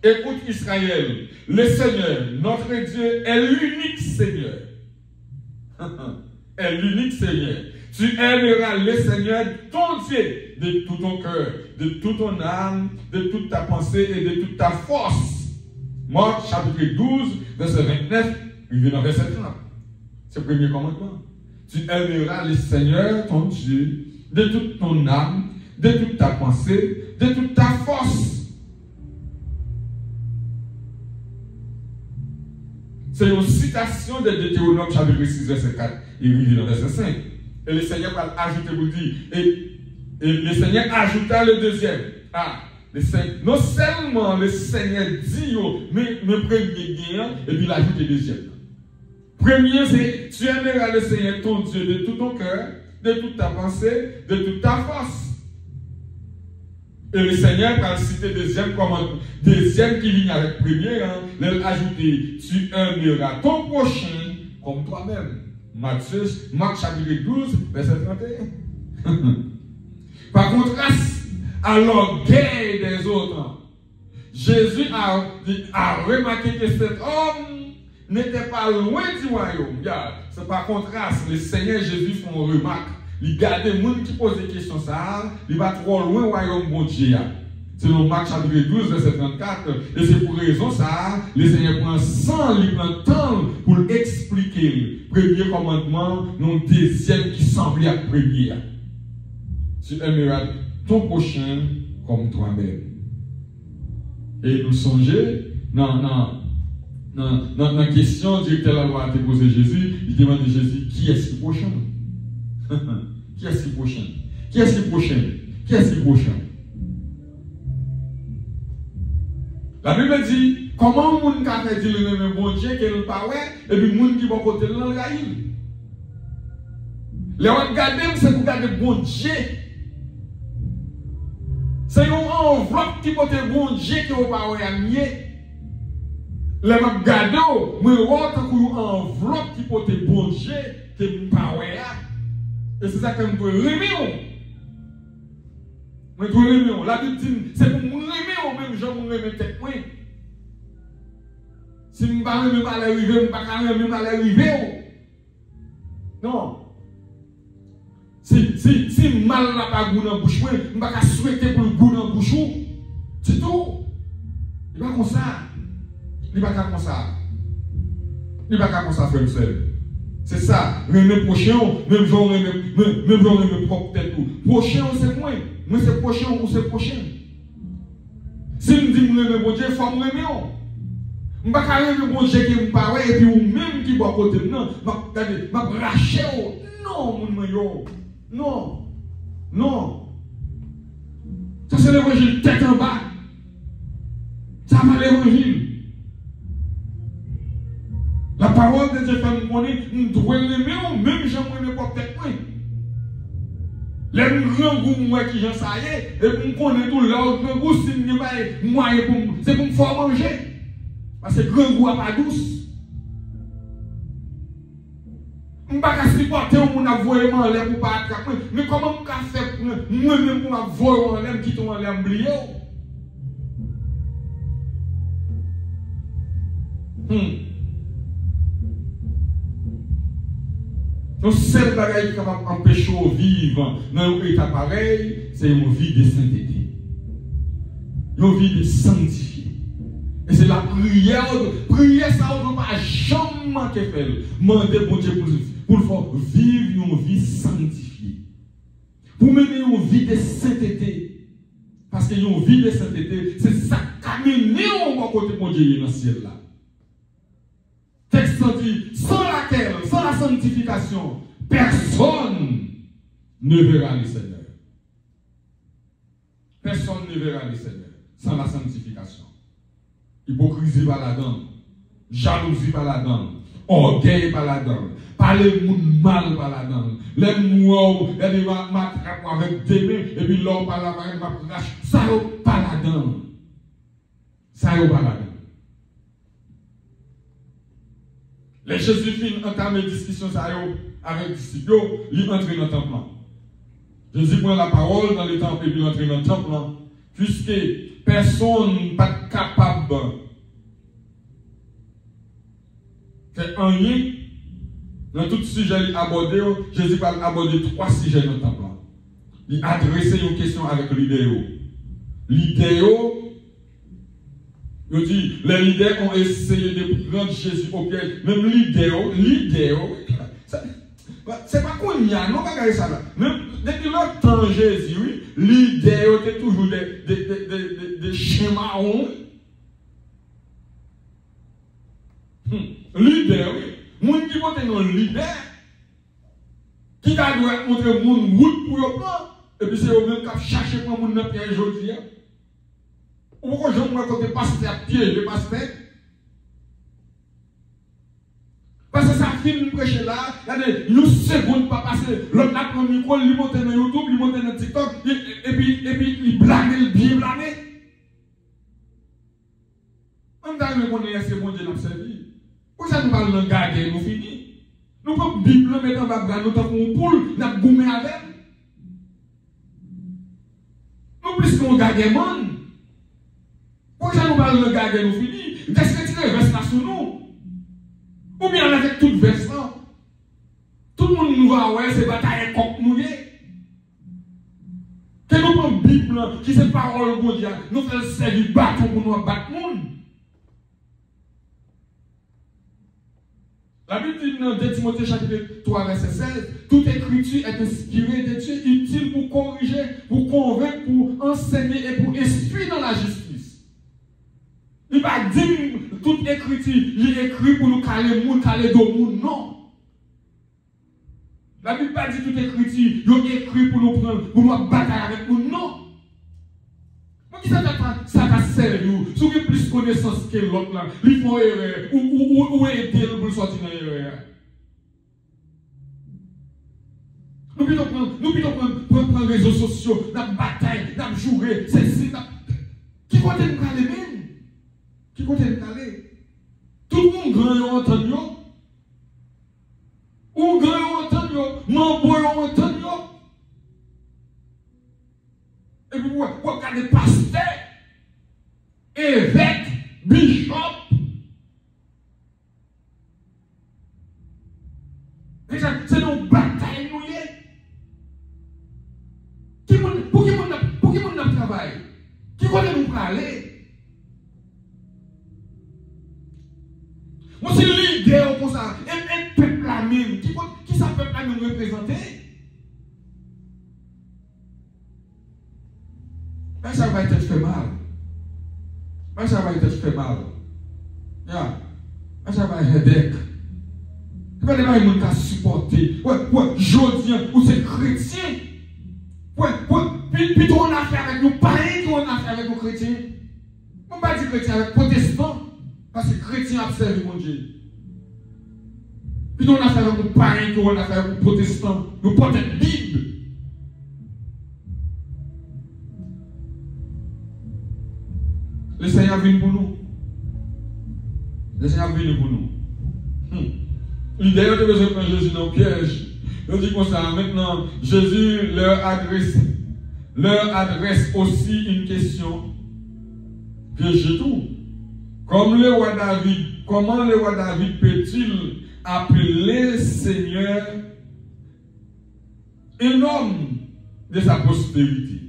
Écoute Israël, le Seigneur, notre Dieu, est l'unique Seigneur. Est l'unique Seigneur. Tu aimeras le Seigneur, ton Dieu, de tout ton cœur, de toute ton âme, de toute ta pensée et de toute ta force. Marc chapitre 12, verset 29, il vient dans verset 30. C'est le premier commandement. Tu aimeras le Seigneur, ton Dieu, de toute ton âme, de toute ta pensée, de toute ta force. C'est une citation de Deutéronome chapitre 6, verset 4, et il dans verset 5. Et le Seigneur va ajouter, vous dit, et le Seigneur ajouta le deuxième. Non seulement le Seigneur dit, mais premier gain, et puis il ajoute le deuxième. Premier, c'est tu aimeras le Seigneur ton Dieu de tout ton cœur, de toute ta pensée, de toute ta force. Et le Seigneur va citer deuxième commandement, deuxième qui vient avec premier, il a ajouté tu aimeras ton prochain comme toi-même. Marc chapitre 12, verset 31. Par contraste à l'orgueil des autres, Jésus a remarqué que cet homme n'était pas loin du royaume. C'est par contraste, le Seigneur Jésus fait une remarque. Il garde les gens qui posent des questions, il va trop loin du royaume bon Dieu. C'est dans Marc chapitre 12, verset 34. Et c'est pour raison ça, le Seigneur prend il prend temps pour expliquer le premier commandement, non deuxième qui semble à premier. Tu aimeras ton prochain comme toi-même. Et nous songer dans la question directeur de la loi a posé Jésus, il demande à Jésus qui est le prochain? Qui est le prochain? Qui est le prochain? Qui est le prochain? La Bible dit, comment moun ka fait dire le même bon Dieu qu'elle pas ouais, et puis moun qui va côté de l'enraïl. Les regarder, c'est pour garder bon Dieu. C'est une enveloppe qui porte bon Dieu qui va pas ouais à mieux. Les regarder, mais autre pour une enveloppe qui porte bon Dieu qui pas ouais. Et c'est ça que nous devons remettre. Mais pour la Bible dit, c'est pour nous remettre au même genre, nous remettre tête. Si nous ne pouvons pas arriver, nous ne pouvons pas arriver. Non. Si mal n'a pas goût dans la bouche, nous ne pouvons pas souhaiter pour le goût dans la bouche. C'est tout. Il n'est pas comme ça. Il n'est pas comme ça. Il n'est pas comme ça, frère seul. C'est ça. Remettre prochain, même genre, même propre tête. Prochain, c'est moi. Mais c'est prochain ou c'est prochain. Si nous disons que nous bon Dieu, il faut nous remettre. Je ne peux pas remettre bon Dieu qui me parle et puis ou même qui va côté non, je vais racher. Non, mon maillot. Non. Non. Ça c'est l'évangile tête en bas. Ça va l'évangile. La parole de Dieu fait nous connaître, nous devons remettre, même j'aimerais ne pas tête. Les grands goûts, moi qui j'en sais, et pour me connaître tout là, grand goût, c'est pour me faire manger. Parce que grand goût n'a pas douce. Je ne peux pas supporter mon avoyer en l'air pour pas attraper. Mais comment je peux faire moi-même pour m'avoyer en l'air, quitter en l'air, oublier? Donc, seul bagage qui va empêcher de vivre dans un état pareil, c'est une vie de sainteté. Une vie de sanctifié. Et c'est la prière. Prière, ça ne va pas jamais manquer faire. Mandez pour Dieu pour faire vivre une vie sanctifiée. Pour mener une vie de sainteté. Parce que une vie de sainteté, c'est ça qui amène au côté de mon Dieu dans le ciel là. Texte dit, sans laquelle, sans la sanctification, personne ne verra le Seigneur. Personne ne verra le Seigneur sans la sanctification. Hypocrisie par là-dedans, jalousie par là-dedans, orgueil par là-dedans, parler mal par là-dedans, les mots, les matraques avec des mains, et puis l'homme par là-dedans, ça y pas là-dedans. Ça y pas là-dedans. Les Jésus entament les discussions avec les disciples, ils entrent dans le temple. Jésus prend la parole dans le temple et puis entre dans le temple, puisque personne n'est pas capable de faire rien. Dans tout sujet abordé, Jésus va aborder 3 sujets dans le temple. Il adresse une question avec l'idéo. L'idéo, il dit, les leaders ont essayé de prendre Jésus au piège. Même l'idéo, c'est pas qu'on y a, non, pas regarder ça là. Même depuis le temps de Jésus, oui, l'idéo était toujours des schémas. Leader, oui. Moun qui vote non leader, qui doit montrer moun route pour le plan, et puis c'est eux-mêmes qui cherchent pour moun dans pied aujourd'hui. Ou pourquoi je me côté pasteur à pied, le pasteur? Parce que ça finit prêcher là, une seconde pas passer, l'autre n'a pas le micro, il monte dans YouTube, il monte dans TikTok, et puis il blâme, il bien blâme. On doit reconnaître ce bon Dieu nous servi. Pourquoi ça nous parle de garder, nous finit? Nous pouvons Bible mettre en bas, nous avons une poule, nous avons goumé avec. Nous plus qu'on garde les monde. Pourquoi ça nous parle de garder, nous finit? Qu'est-ce que tu veux rester sur nous? Ou bien avec tout versant. Tout le monde nous va, ouais, c'est bataille contre nous. Que nous prenons la Bible, qui c'est parole de Dieu, nous faisons servir bâton pour nous battre le monde. La Bible dit dans 2 Timothée chapitre 3, verset 16, toute écriture est inspirée de Dieu, utile pour corriger, pour convaincre, pour enseigner et pour instruire dans la justice. Il va dire toute écriture, il est écrit pour nous caler moun, caler do moun, non. La Bible pas dit toute écriture, il est écrit pour nous prendre, pour nous batailler avec nous, non. Qui ça va servir? Si vous avez plus de connaissances que l'autre, ils font erreur, ou aider pour sortir dans l'erreur. Nous pouvons prendre les réseaux sociaux, dans la bataille, dans le jouer, c'est ci, qui compte nous caler même? Qui compte nous caler? Tout le monde grand entendu. Ou grand entendu, non bon entendu. Et puis, vous regardez pasteur, évêque, bishop. C'est une bataille, nous. Pour qui nous travaille? Qui connaît nous parler? Moi, c'est l'idée pour ça. Et peuple là même. Qui ça peuple là nous représenter? Mais ça va être fait mal. Mais ça va être fait mal. Mais ça va être headache. Il va y avoir des gens qui supporter. Je dis, ou c'est chrétien. Puis on a affaire avec nous, pareil qu'on a affaire avec nos chrétiens. On ne va pas dire chrétien avec protestants. Parce que chrétien observe mon Dieu. Puis on a affaire avec nous, pareil qu'on a affaire avec nos protestants. Nous portons la Bible. Le Seigneur vient pour nous. Le Seigneur vient pour nous. L'idée de besoin de prendre Jésus dans le piège. Je dis comme ça, maintenant, Jésus leur adresse aussi une question. Piège tout. Comment le roi David peut-il appeler Seigneur un homme de sa postérité?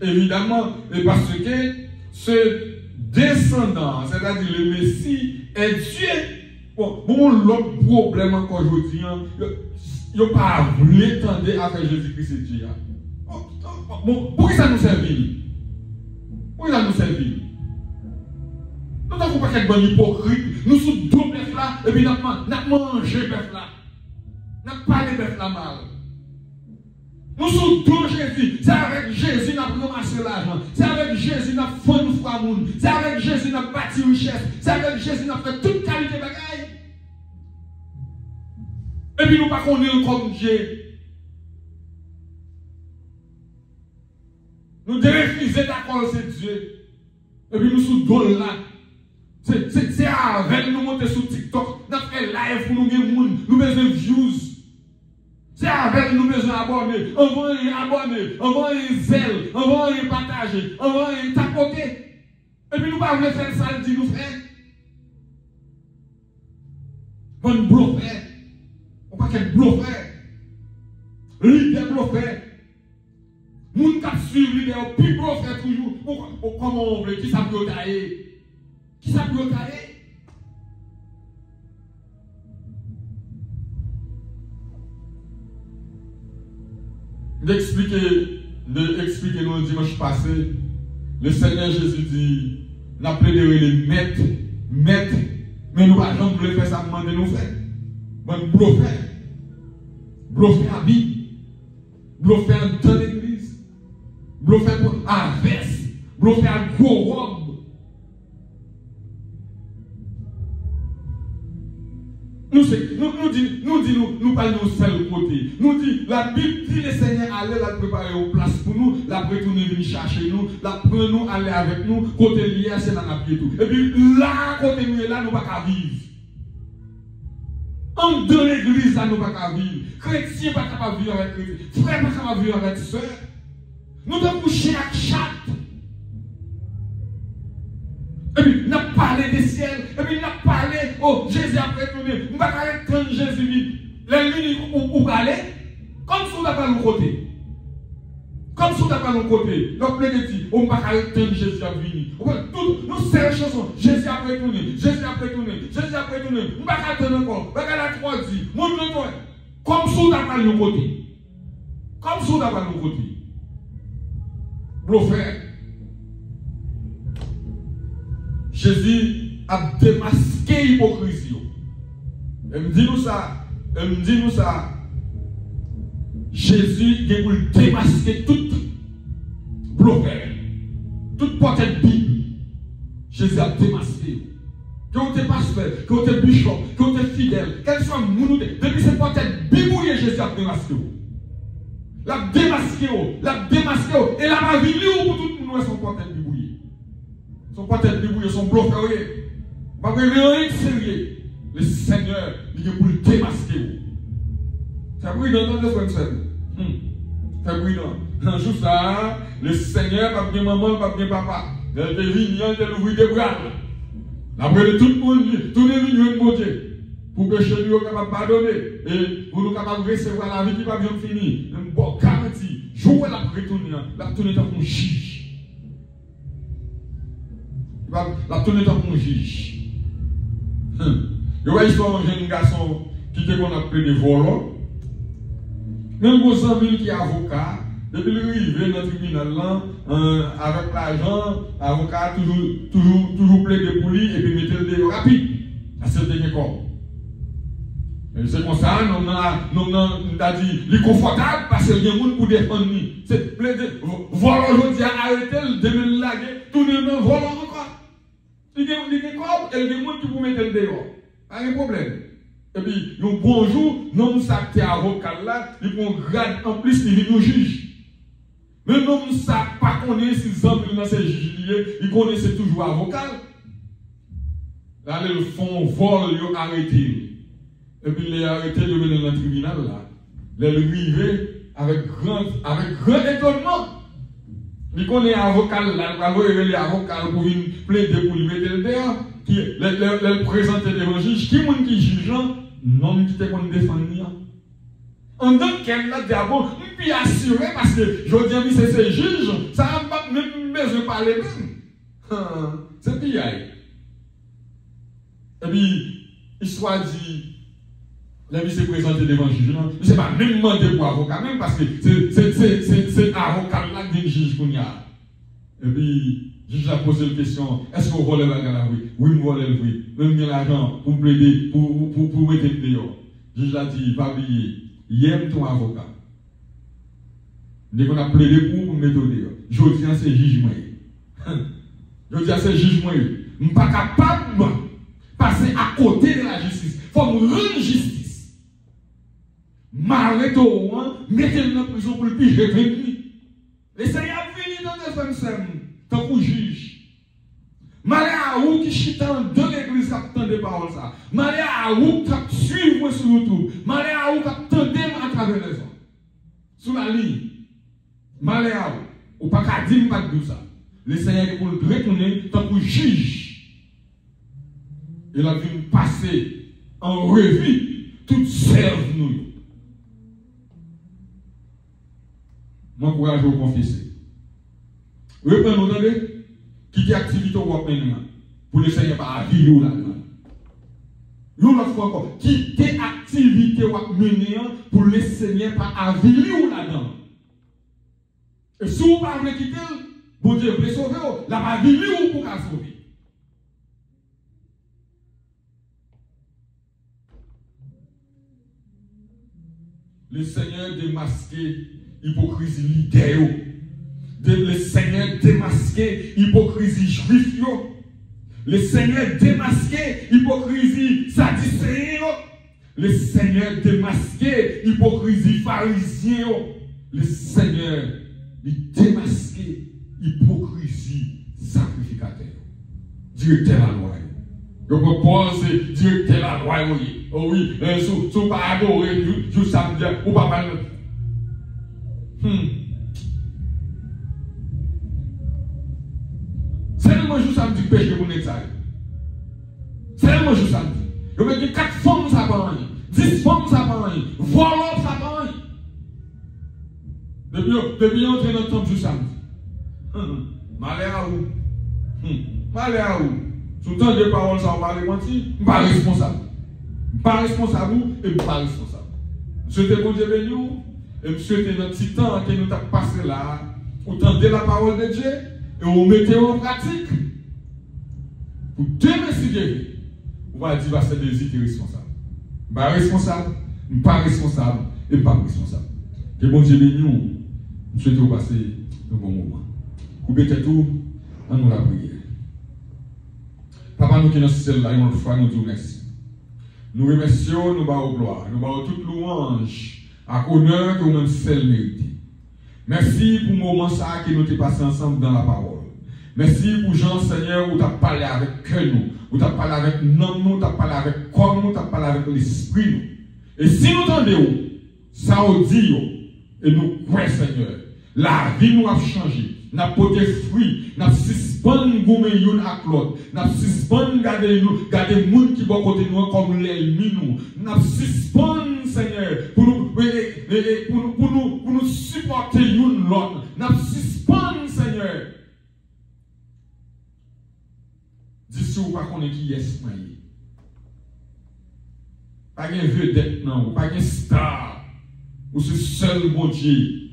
Évidemment, parce que ce descendant, c'est-à-dire le Messie, est Dieu bon, l'autre problème encore aujourd'hui, il n'y a pas voulu tendre à faire Jésus-Christ et Dieu. Bon, pourquoi ça nous servit? Pourquoi ça nous servit? Nous n'avons pas qu'être bon hypocrite. Nous sommes deux bœufs là, et puis nous avons mangé bœuf là. Nous avons parlé bœuf là mal. Nous sommes deux Jésus. C'est avec Jésus que nous avons ramassé l'argent. C'est avec Jésus que nous avons fait nous frères monde. C'est avec Jésus que nous avons bâti richesse. C'est avec Jésus que nous avons fait toute qualité de bagaille. Et puis nous ne connaissons pas comme Dieu. Nous devons refuser d'accord c'est Dieu. Et puis nous sommes deux là. C'est avec nous monter sur TikTok. Nous faisons live pour nous gagner monde. Nous besoin de views. C'est avec nous besoin d'abonner. On va y abonner. On va y zèle. On va y partager. On va y tapoter. Et puis nous ne pouvons pas faire ça, dit nous frères. Bon bluffeur. On ne peut pas être bluffeur. Leader bluffeur. Moun qui suivent leader, puis bluffeur toujours. Comment on veut? Qui ça peut tailler? Qui ça peut tailler? D'expliquer nous dimanche passé, le Seigneur Jésus dit, n'a plaidé les maîtres, mais nous ne pouvons pas faire ça, demander nous faire. Bon, bluffer à vie, bluffer dans l'église, bluffer à veste, bluffer à gros robe. Nous parlons de seul côté. Nous dit, la Bible dit le Seigneur allait la préparer une place pour nous, la retourner venir chercher nous, la prendre nous, aller avec nous, côté lié, c'est là qu'on tout. Et puis là, côté nous est là, nous ne pouvons pas vivre. En de l'église, là, nous ne pouvons pas vivre. Chrétien ne peut pas vivre avec chrétien. Frère ne peut pas vivre avec soeur. Nous devons coucher avec chatte. Et puis, nous avons parlé des ciels. Et puis, nous avons parlé, oh, Jésus a retourné. Nous n'avons pas attendre Jésus. Les lignes où parler, comme si on n'a pas l'autre côté. Comme si on n'a pas l'autre côté. Donc, les dit, on ne va pas attendre Jésus à venir. Nous, c'est la chanson. Jésus a retourné. Jésus a retourné. Jésus a retourné. On ne va pas attendre encore. Regarde la 3 dit. Montre-toi. Comme si on n'a pas l'autre côté. Comme si on n'a pas l'autre côté. Bluffeur. Jésus a démasqué l'hypocrisie. Elle me dit nous ça. Jésus a voulu démasquer toute bluffeur, toute portée de Bible. Jésus a démasqué. Que vous êtes pasteur, que vous êtes bishop, que vous êtes fidèle, quel soit le monde, depuis cette portée de Bible, Jésus a démasqué. La démasqué. Et la ma vie, pour tout le monde, son portée de Bible. Son portrait de bouillon, son bluffeur. Pas que rien de sérieux. Le Seigneur, il est pour le démasquer. C'est brillant dans le frère. C'est brillant. Dans jour ça, le Seigneur, pas bien maman, pas bien papa. Il est venu, il est ouvert des bras. Après tout le monde, tous les millions de Dieu. Pour que chez nous, nous capable de pardonner. Et pour nous capables de recevoir la vie qui va bien finir. Une bonne garantie. Jouer la retourner. La retourner dans mon juge. La tournée dans mon juge. Je vois l'histoire d'un jeune garçon qui était qu'on appelle des volants. Même vos amis qui est avocat, depuis le arrivé dans le tribunal là, avec l'argent, l'avocat toujours plaidé pour lui et puis mettre le déo rapide. C'est le dernier corps. C'est comme ça, nous avons dit, il est confortable parce qu'il y a des gens pour défendre lui. C'est plaidé, volant aujourd'hui à arrêter, le début laguer, tourner le volant encore. Il y a des corps et il y a des gens qui vous mettent le dehors. Pas de problème. Et puis, un bonjour, non, ça qui est avocat là, il prend grade en plus, il vient au juge. Mais non, ça pas connaît si hommes dans ces juges, il connaissait toujours avocat. Là, ils font vol, ils ont arrêté. Et puis, ils ont arrêté de venir dans le tribunal là. Ils sont arrivés avec grand étonnement. Il connaît avocat là, il a avocat pour venir plaider pour lui mettre le dehors, qui le présenter devant le juge, qui est qui juge, non, qui était qu'on défend. En tant qu'elle l'a dit, bon, puis assuré parce que je dis, c'est ce juge, ça n'a pas même besoin de parler même. C'est pire. Et puis, Histoire dit, la vie s'est présentée devant le juge. Je ne sais pas même demander pour avocat, même parce que c'est avocat là qui est le juge qu'on y a. Et puis, le juge a posé la question, est-ce qu'on vole la gare? Oui, oui, je vole le oui. Même bien l'argent pour plaider, pour mettre le dehors. Le juge a dit, va oublier, il aime ton avocat. Dès qu'on a plaidé pour mettre le dehors. Je dis à ces jugement. Je dis à ces jugements, je ne suis pas capable de passer à côté de la justice. Il faut me rendre justice. M'arrêter au moins, mettez-le dans la prison pour le piger 20 nuits. Et ça y a fini dans les femmes, tant que juge. Malé à où qui chita dans l'église qui attend des paroles ça. Malé à où qui suit moi sur YouTube. Malé à où qui attendait à travers les hommes. Sous la ligne. Malé à où. Ou pas qu'à dire pas de ça. Le Seigneur pour le retourner tant que juge. Il a vu passer en revue toute serve nous. Moi, courage vous confesser. Reprenons, vous entendez? Quitter l'activité au maintenant. Pour le Seigneur pas à vivre là-dedans. Nous l'autre fois encore. Quitter l'activité au maintenant pour le Seigneur pas à vivre là-dedans. Et si vous ne pouvez pas quitter, bon Dieu peut sauver, la pas vivre ou pour la sauver. Le Seigneur démasqué hypocrisie leader. Le Seigneur démasqué hypocrisie juif. Le Seigneur démasqué hypocrisie sadducéen. Le Seigneur démasqué hypocrisie pharisien. Le Seigneur démasqué hypocrisie sacrificateur. Directeur à la loi. Je propose directeur à la loi. Oh oui, si vous pas adorer, je samedi, ou pas parler. Seulement je samedi péché pour l'examen. Seulement je samedi. Je vais dire 4 femmes ça va rien, 10 femmes ça va rien, volant ça va rien. Depuis entrer dans le temple du samedi. Malheur à où? Malheur à où? Sous le temps de paroles ça va pas mentir, je ne suis pas responsable. Je ne suis pas responsable et je ne suis pas responsable. Je souhaite bon Dieu béni et je souhaite notre petit temps que nous avons passé là, autant de la parole de Dieu et on mettez en pratique. Pour demain si Dieu on va dire que c'est des idées responsables. Je ne suis pas responsable, je ne suis pas responsable et je ne suis pas responsable. Que bon Dieu béni nous, je souhaite vous passer un bon moment. Coupez tout, on nous la prière. Papa, nous qui sommes celle là, une fois, nous disons merci. Nous remercions, nous bavons gloire, nous bavons toute louange, à honneur que nous même seul mérité. Merci pour le moment ça que nous avons passé ensemble dans la parole. Merci pour Jean Seigneur où tu as parlé avec cœur nous, où tu as parlé avec nom nous, tu as parlé avec corps nous, tu as parlé avec l'esprit nous. Et si nous entendons, ça nous dit, et nous croyons Seigneur, la vie nous a changé. Nous avons porté fruit, nous avons suspendu nous à l'autre, nous avons suspendu garder les gens qui vont côté nous comme l'ennemi nous avons suspendu Seigneur pour nous supporter l'autre, nous avons suspendu Seigneur. Dis-vous vous pas qu'on est qui est pas de vedette non, pas de star, ou ce seul bon Dieu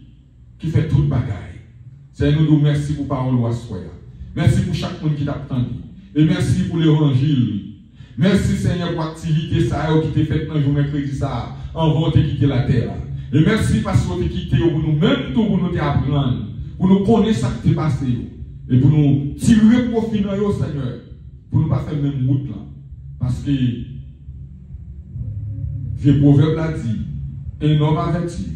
qui fait toute bagaille. Seigneur, nous merci pour parole ou soya. Merci pour chaque monde qui t'a attendu. Et merci pour l'évangile. Merci Seigneur pour l'activité ça qui t'est faite dans le jour mercredi ça, en vente quitter la terre. Et merci parce que tu quitté pour nous même tout pour nous apprendre, pour nous connaître ce qui t'est passé et pour nous tirer profit dans yo Seigneur, pour nous pas faire même route là. Parce que vieux proverbe l'a dit, un homme averti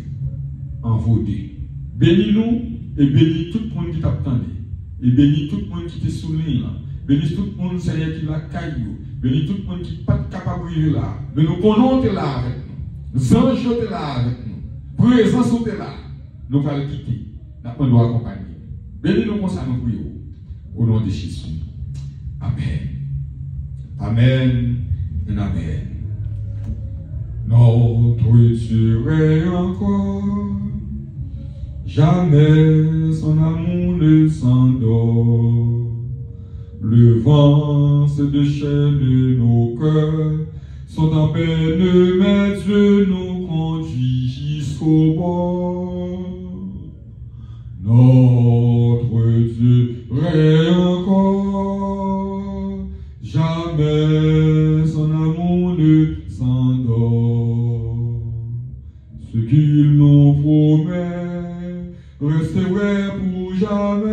en vaudé. Bénis-nous et bénis tout le monde qui t'attendait. Et bénis tout le monde qui t'est souligné là. Bénis tout le monde Seigneur qui l'a caillou. Bénis tout le monde qui n'est pas capable de vivre là. Mais nous connaissons là avec nous. Nous anges sont là avec nous. Présence sont là. Nous allons le quitter. Nous allons accompagner. Bénis-nous comme ça nous prions. Au nom de Jésus. Amen. Amen et amen. Notre Dieu est encore. Jamais son amour ne s'endort. Le vent se déchaîne nos cœurs, sont en peine, mais Dieu nous conduit jusqu'au bord. Notre Dieu règne encore, jamais son amour ne s'endort. Ce qu'il nous promet reste vrai pour jamais.